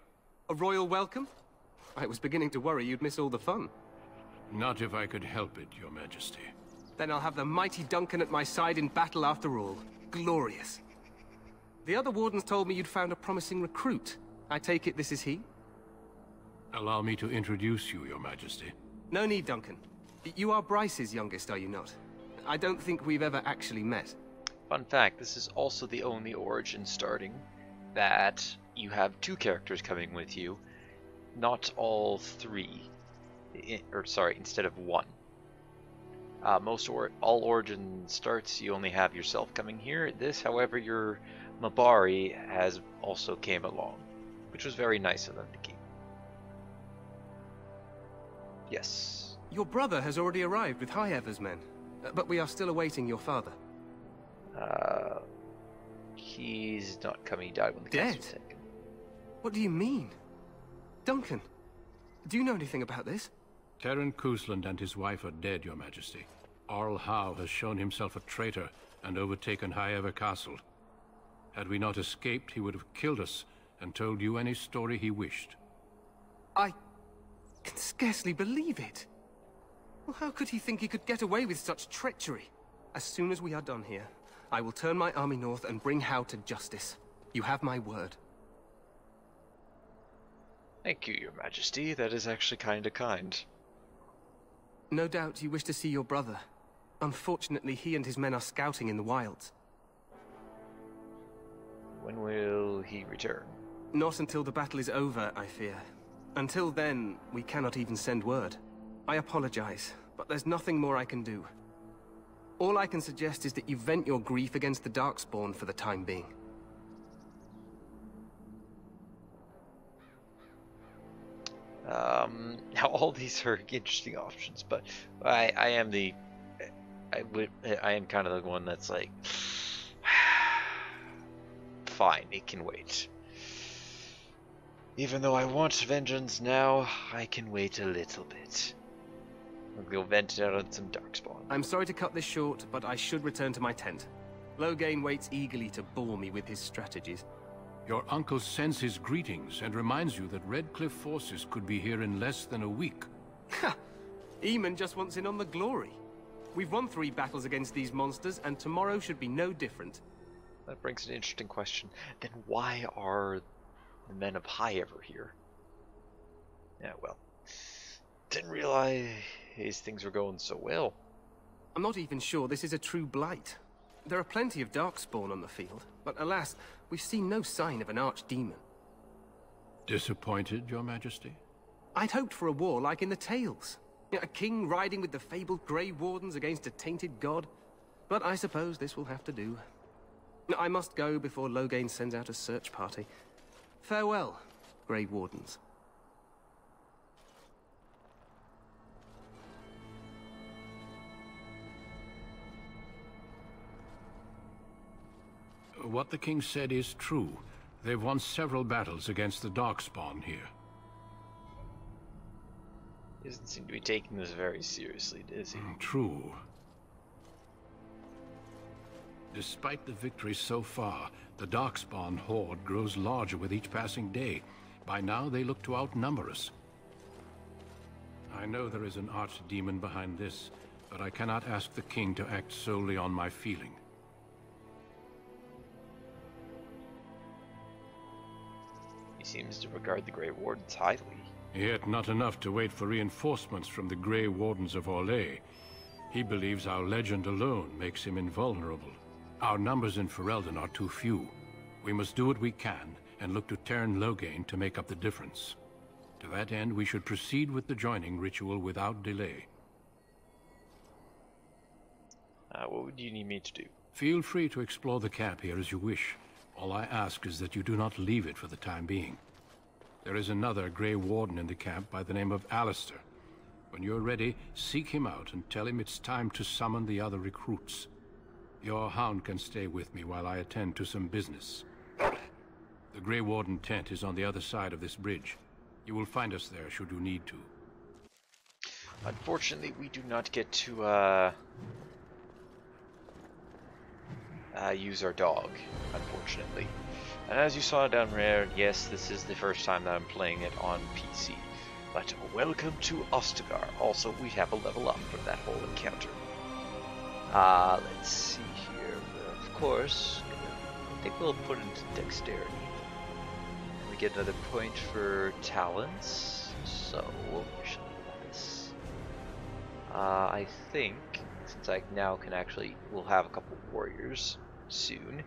royal welcome? I was beginning to worry you'd miss all the fun. Not if I could help it, Your Majesty. Then I'll have the mighty Duncan at my side in battle after all. Glorious. The other wardens told me you'd found a promising recruit. I take it this is he? Allow me to introduce you, Your Majesty. No need, Duncan. You are Bryce's youngest, are you not? I don't think we've ever actually met. Fun fact, this is also the only origin starting that you have two characters coming with you, not all three. Instead of one. All origin starts, you only have yourself coming here. This, however, your Mabari has also came along, which was very nice of them to keep. Yes. Your brother has already arrived with High-Ever's men, but we are still awaiting your father. He's not coming. He died when the castle was taken. What do you mean? Duncan, do you know anything about this? Terran Cousland and his wife are dead, Your Majesty. Arl Howe has shown himself a traitor and overtaken High-Ever Castle. Had we not escaped, he would have killed us and told you any story he wished. I can scarcely believe it. Well, how could he think he could get away with such treachery? As soon as we are done here, I will turn my army north and bring Howe to justice. You have my word. Thank you, Your Majesty. That is actually kind. No doubt you wish to see your brother. Unfortunately, he and his men are scouting in the wilds. When will he return? Not until the battle is over, I fear. Until then, we cannot even send word. I apologize, but there's nothing more I can do. All I can suggest is that you vent your grief against the Darkspawn for the time being. Now all these are interesting options, but I am kind of the one that's like, fine, it can wait. Even though I want vengeance now, I can wait a little bit. I'll go vent it out on some Darkspawn. I'm sorry to cut this short, but I should return to my tent. Loghain waits eagerly to bore me with his strategies. Your uncle sends his greetings and reminds you that Redcliffe forces could be here in less than a week. Ha! Eamon just wants in on the glory. We've won 3 battles against these monsters, and tomorrow should be no different. That brings an interesting question. Then why are the men of High-Ever here? Yeah, well, didn't realize things were going so well. I'm not even sure this is a true blight. There are plenty of Darkspawn on the field, but alas, we've seen no sign of an archdemon. Disappointed, Your Majesty? I'd hoped for a war like in the tales. A king riding with the fabled Grey Wardens against a tainted god. But I suppose this will have to do. I must go before Loghain sends out a search party. Farewell, Grey Wardens. What the king said is true. They've won several battles against the Darkspawn here. He doesn't seem to be taking this very seriously, does he? True. Despite the victories so far, the Darkspawn horde grows larger with each passing day. By now, they look to outnumber us. I know there is an archdemon behind this, but I cannot ask the king to act solely on my feeling. He seems to regard the Grey Wardens highly. Yet not enough to wait for reinforcements from the Grey Wardens of Orlais. He believes our legend alone makes him invulnerable. Our numbers in Ferelden are too few. We must do what we can and look to Teyrn Loghain to make up the difference. To that end, we should proceed with the joining ritual without delay. What would you need me to do? Feel free to explore the camp here as you wish. All I ask is that you do not leave it for the time being. There is another Grey Warden in the camp by the name of Alistair. When you're ready, seek him out and tell him it's time to summon the other recruits. Your hound can stay with me while I attend to some business. The Grey Warden tent is on the other side of this bridge. You will find us there should you need to. Unfortunately, we do not get to use our dog, unfortunately. And as you saw down there, yes, this is the first time that I'm playing it on PC. But welcome to Ostagar. Also, we have a level up from that whole encounter. Let's see here. Of course, I think we'll put into dexterity. We get another point for talents. So, we shall do this. I think, since I now can actually, we'll have a couple warriors soon.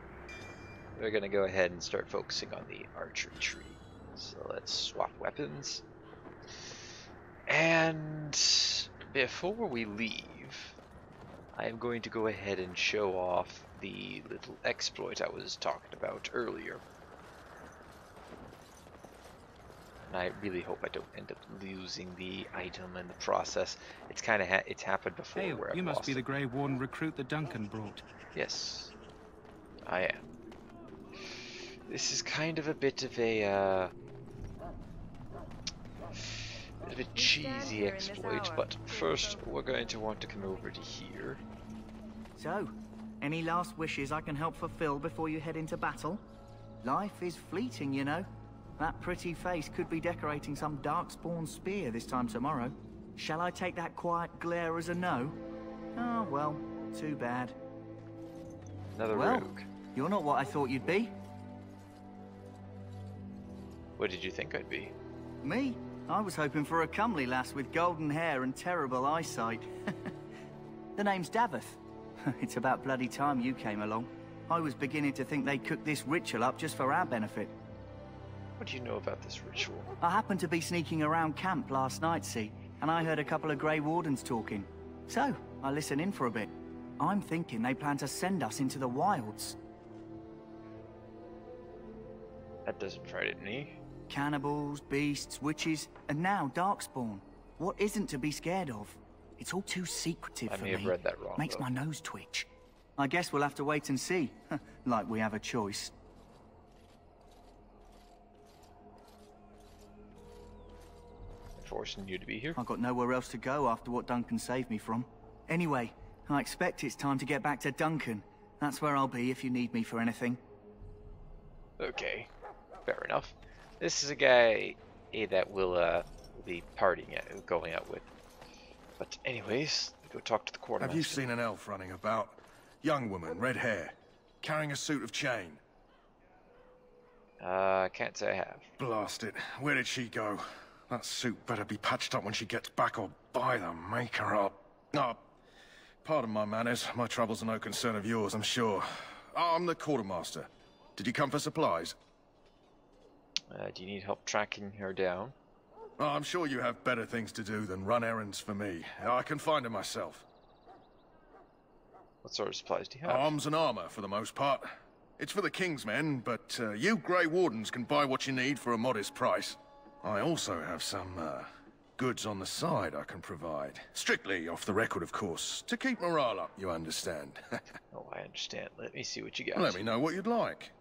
We're gonna go ahead and start focusing on the archery tree. So let's swap weapons. And before we leave, I am going to go ahead and show off the little exploit I was talking about earlier. And I really hope I don't end up losing the item in the process. It's kind of it's happened before. Hey, where you I've must lost be the it. Grey Warden recruit that Duncan brought. Yes, I am. This is kind of a bit of a cheesy exploit, but first we're going to want to come over to here. So, any last wishes I can help fulfill before you head into battle? Life is fleeting, you know. That pretty face could be decorating some darkspawn spear this time tomorrow. Shall I take that quiet glare as a no? Oh, well, too bad. Another well, rogue. You're not what I thought you'd be. What did you think I'd be? Me? I was hoping for a comely lass with golden hair and terrible eyesight. The name's Daveth. It's about bloody time you came along. I was beginning to think they cooked this ritual up just for our benefit. What do you know about this ritual? I happened to be sneaking around camp last night, see, and I heard a couple of Grey Wardens talking. So, I listened in for a bit. I'm thinking they plan to send us into the wilds. That doesn't frighten me. Cannibals, beasts, witches, and now Darkspawn. What isn't to be scared of? It's all too secretive for me. I may have read that wrong. Makes though. my nose twitch. I guess we'll have to wait and see. Like we have a choice. Forcing you to be here? I've got nowhere else to go after what Duncan saved me from. Anyway, I expect it's time to get back to Duncan. That's where I'll be if you need me for anything. Okay, fair enough. This is a guy that will be going out with. But anyways, go talk to the quartermaster. Have you seen an elf running about? Young woman, red hair, carrying a suit of chain. Can't say I have. Blast it. Where did she go? That suit better be patched up when she gets back, or by the maker up. Oh, pardon my manners. My troubles are no concern of yours, I'm sure. I'm the quartermaster. Did you come for supplies? Do you need help tracking her down? Oh, I'm sure you have better things to do than run errands for me. I can find her myself. What sort of supplies do you have? Arms and armor, for the most part. It's for the King's men, but you Grey Wardens can buy what you need for a modest price. I also have some goods on the side I can provide. Strictly off the record, of course. To keep morale up, you understand. Oh, I understand. Let me see what you got. Let me know what you'd like.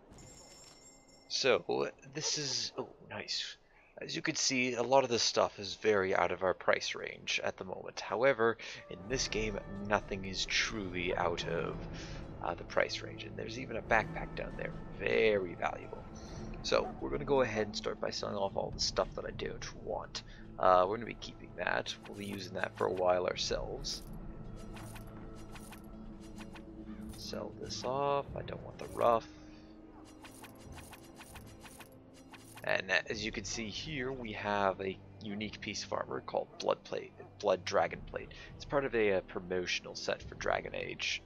So, this is... Oh, nice. As you can see, a lot of this stuff is very out of our price range at the moment. However, in this game, nothing is truly out of the price range. And there's even a backpack down there. Very valuable. So, we're going to go ahead and start by selling off all the stuff that I don't want. We're going to be keeping that. We'll be using that for a while ourselves. Sell this off. I don't want the rough. And as you can see here, we have a unique piece of armor called Blood Dragon Plate. It's part of a promotional set for Dragon Age.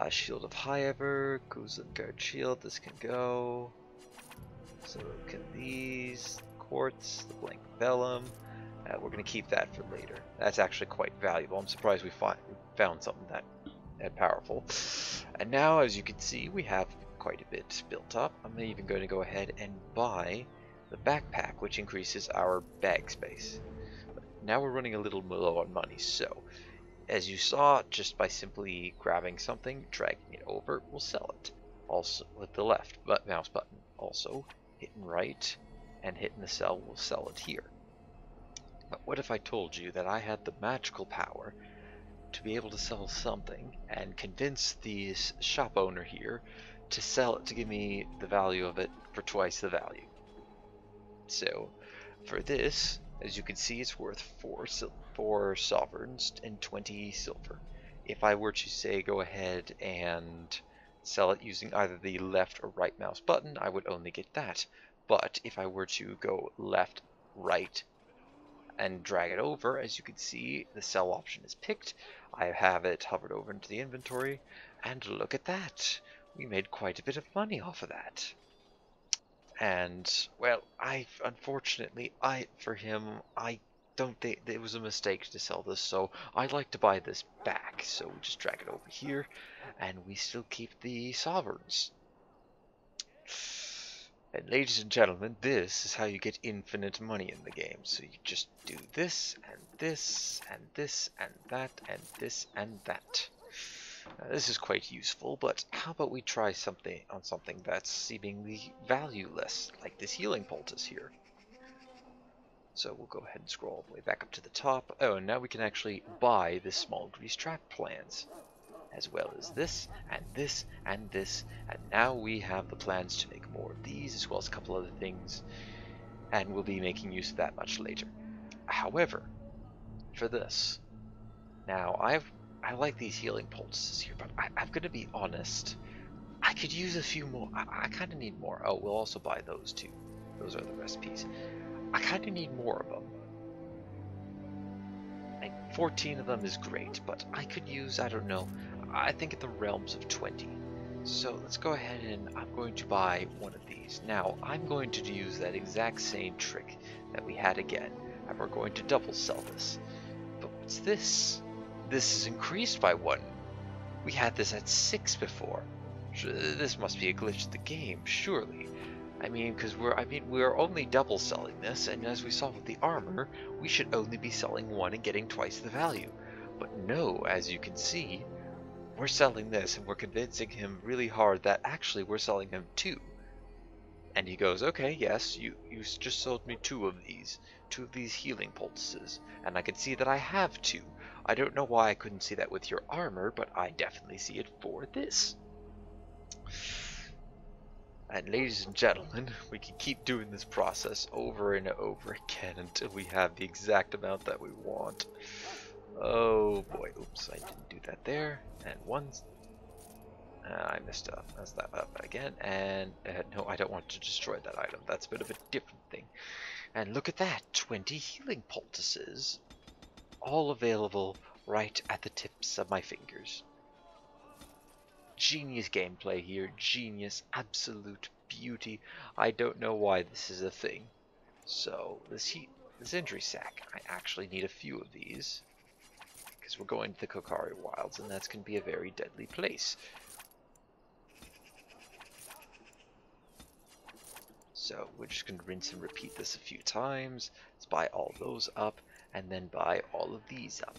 Shield of High-Ever, Guzan Guard Shield, this can go. So can these, Quartz, the Blank Vellum. We're going to keep that for later. That's actually quite valuable. I'm surprised we found something that powerful. And now, as you can see, we have quite a bit built up. I'm even going to go ahead and buy the backpack, which increases our bag space. But now we're running a little low on money, so as you saw, just by simply grabbing something, dragging it over, we'll sell it. Also with the left mouse button. Also hitting right and hitting the sell will sell it here. But what if I told you that I had the magical power to be able to sell something and convince the shop owner here to sell it to give me the value of it for twice the value? So for this, as you can see, it's worth 4 sovereigns and 20 silver. If I were to say go ahead and sell it using either the left or right mouse button, I would only get that. But if I were to go left, right, and drag it over, as you can see, the sell option is picked. I have it hovered over into the inventory, and look at that. We made quite a bit of money off of that. And, well, unfortunately, for him, I don't think it was a mistake to sell this, so I'd like to buy this back. So we just drag it over here, and we still keep the sovereigns. And ladies and gentlemen, this is how you get infinite money in the game. So you just do this, and this, and this, and that, and this, and that. Now, this is quite useful, but how about we try something that's seemingly valueless, like this healing poultice here. So we'll go ahead and scroll all the way back up to the top. Oh, and now we can actually buy the small grease trap plans, as well as this, and this, and this, and now we have the plans to make more of these, as well as a couple other things, and we'll be making use of that much later. However, for this, now I like these healing poultices here, but I'm going to be honest, I could use a few more. I kind of need more. Oh, we'll also buy those too. Those are the recipes. I kind of need more of them. Like 14 of them is great, but I could use, I don't know, I think in the realms of 20. So let's go ahead and I'm going to buy one of these. Now, I'm going to use that exact same trick that we had again, and we're going to double sell this. But what's this? This is increased by 1. We had this at 6 before. This must be a glitch in the game, surely. I mean, because we're only double selling this, and as we saw with the armor, we should only be selling 1 and getting twice the value. But no, as you can see, we're selling this, and we're convincing him really hard that actually we're selling him 2. And he goes, okay, yes, you just sold me 2 of these healing poultices, and I can see that I have 2. I don't know why I couldn't see that with your armor, but I definitely see it for this. And ladies and gentlemen, we can keep doing this process over and over again until we have the exact amount that we want. Oh boy, oops, I didn't do that there. And I messed that up again, and no, I don't want to destroy that item. That's a bit of a different thing. And look at that, 20 healing poultices, all available right at the tips of my fingers. Genius gameplay here, genius, absolute beauty. I don't know why this is a thing. So this injury sac, I actually need a few of these, because we're going to the Kokari Wilds, and that's going to be a very deadly place. So we're just going to rinse and repeat this a few times. Let's buy all those up, and then buy all of these up.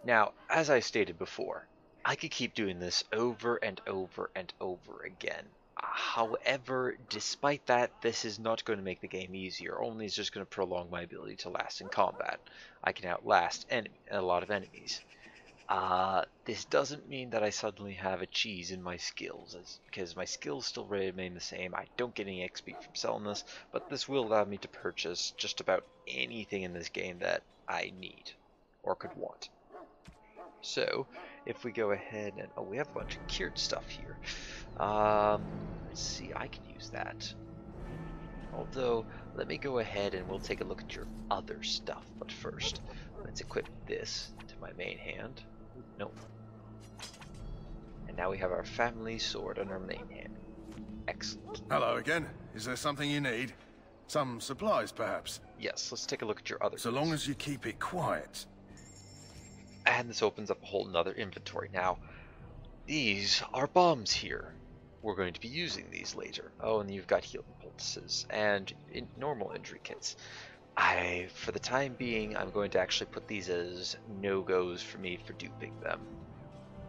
Now, as I stated before, I could keep doing this over and over and over again. However, despite that, this is not going to make the game easier. Only it's just going to prolong my ability to last in combat. I can outlast a lot of enemies. This doesn't mean that I suddenly have a cheese in my skills, because my skills still remain the same. I don't get any XP from selling this, but this will allow me to purchase just about anything in this game that I need or could want. So, if we go ahead and... oh, we have a bunch of cured stuff here. Let's see, I can use that. Although, let me go ahead and we'll take a look at your other stuff. But first, let's equip this to my main hand. Nope. now we have our family sword on our main hand. Excellent. Hello again. Is there something you need? Some supplies, perhaps? Yes, let's take a look at your other So long as you keep it quiet. And this opens up a whole nother inventory. Now, these are bombs here. We're going to be using these later. Oh, and you've got healing poultices and normal injury kits. For the time being, I'm going to actually put these as no-goes for me for duping them.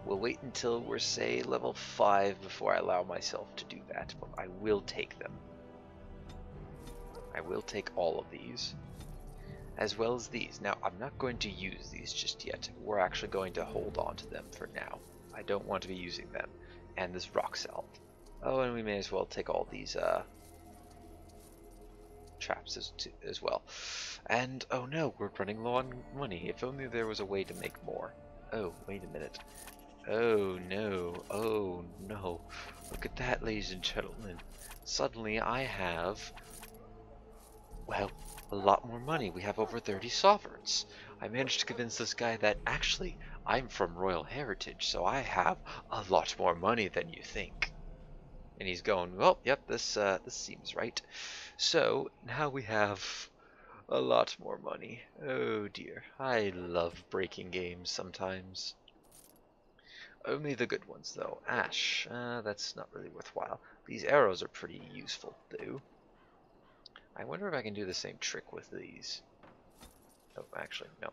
We'll wait until we're, say, level 5 before I allow myself to do that, but I will take them. I will take all of these, as well as these. Now, I'm not going to use these just yet. We're actually going to hold on to them for now. I don't want to be using them. And this rock salt. Oh, and we may as well take all these traps as well. And, oh no, we're running low on money. If only there was a way to make more. Oh, wait a minute. Oh no, oh no. Look at that, ladies and gentlemen. Suddenly I have, well, a lot more money. We have over 30 sovereigns. I managed to convince this guy that actually I'm from royal heritage, so I have a lot more money than you think. And he's going, well, yep, this seems right. So now we have a lot more money. Oh dear, I love breaking games sometimes. Only the good ones, though. Ash, that's not really worthwhile. These arrows are pretty useful, though. I wonder if I can do the same trick with these. Oh, actually, no.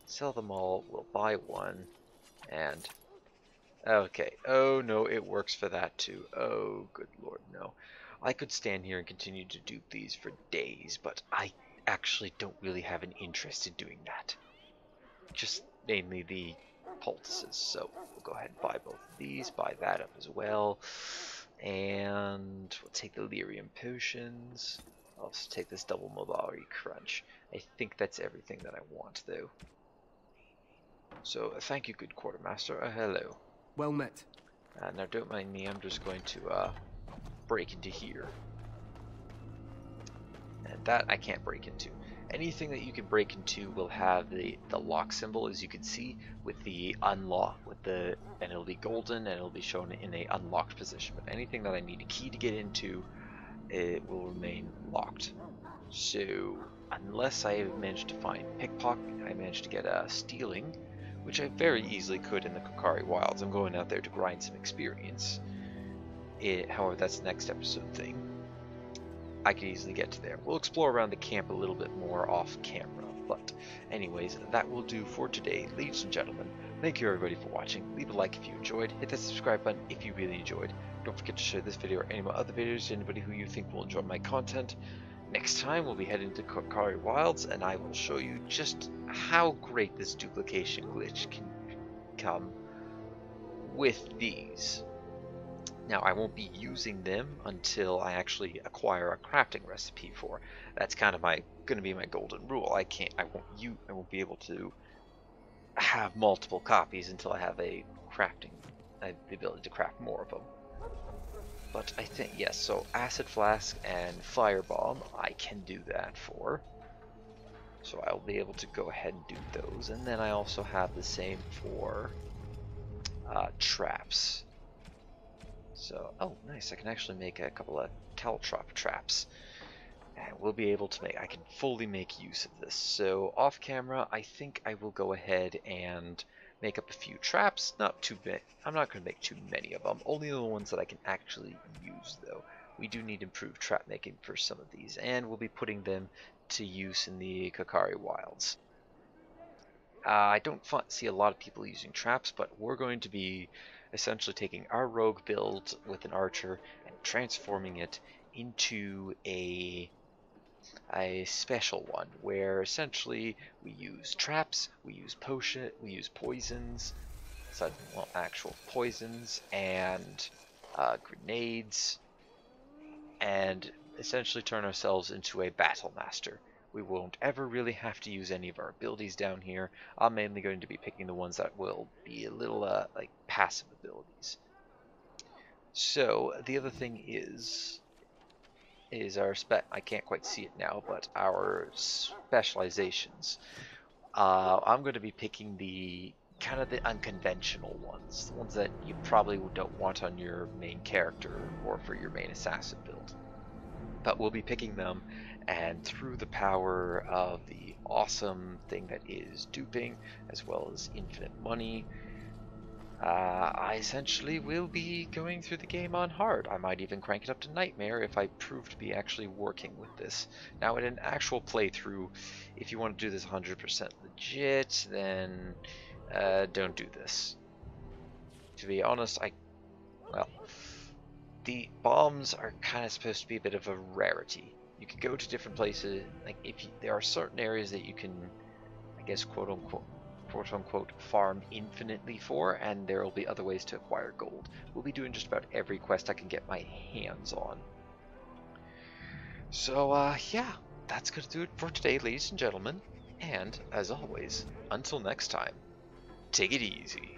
Sell them all, we'll buy one, and... Okay, oh no, it works for that too. Oh, good lord, no. I could stand here and continue to dupe these for days, but I actually don't really have an interest in doing that. Just mainly the poultices, so we'll go ahead and buy both of these, buy that up as well, and we'll take the lyrium potions. I'll also take this double Mobari crunch. I think that's everything that I want, though. So thank you, good quartermaster. Hello. Well met. Now don't mind me, I'm just going to break into here. And that I can't break into. Anything that you can break into will have the lock symbol, as you can see, with the unlock, and it'll be golden and it'll be shown in a unlocked position. But anything that I need a key to get into, it will remain locked. So unless I managed to find pickpocket, I managed to get stealing, which I very easily could in the Kokari Wilds. I'm going out there to grind some experience. However, that's the next episode thing. I could easily get to there. We'll explore around the camp a little bit more off camera, but anyways, that will do for today, ladies and gentlemen. Thank you everybody for watching. Leave a like if you enjoyed, hit that subscribe button if you really enjoyed. Don't forget to share this video or any of my other videos to anybody who you think will enjoy my content. Next time we'll be heading to Kokari Wilds, and I will show you just how great this duplication glitch can come with these. Now, I won't be using them until I actually acquire a crafting recipe for. That's kind of going to be my golden rule. I won't be able to have multiple copies until I have the ability to craft more of them. But I think, yes, so Acid Flask and Firebomb, I can do that for. So I'll be able to go ahead and do those. And then I also have the same for traps. So, oh, nice, I can actually make a couple of Caltrop traps. And we'll be able to I can fully make use of this. So, off camera, I think I will go ahead and make up a few traps. Not too big. I'm not going to make too many of them. Only the ones that I can actually use, though. We do need improved trap making for some of these. And we'll be putting them to use in the Kokari Wilds. I don't see a lot of people using traps, but we're going to be essentially taking our rogue build with an archer and transforming it into a special one, where essentially we use traps, we use poisons, actual poisons, and grenades, and essentially turn ourselves into a battle master. We won't ever really have to use any of our abilities down here. I'm mainly going to be picking the ones that will be a little like passive abilities. So the other thing is our I can't quite see it now, but our specializations. I'm going to be picking the kind of the unconventional ones, the ones that you probably don't want on your main character or for your main assassin build. But we'll be picking them, and through the power of the awesome thing that is duping, as well as infinite money, I essentially will be going through the game on hard. I might even crank it up to Nightmare if I prove to be actually working with this. Now, in an actual playthrough, if you want to do this 100% legit, then don't do this. To be honest, well, the bombs are kind of supposed to be a bit of a rarity. You can go to different places, like there are certain areas that you can, I guess, quote unquote, farm infinitely for, and there will be other ways to acquire gold. We'll be doing just about every quest I can get my hands on. So, yeah, that's going to do it for today, ladies and gentlemen. And, as always, until next time, take it easy.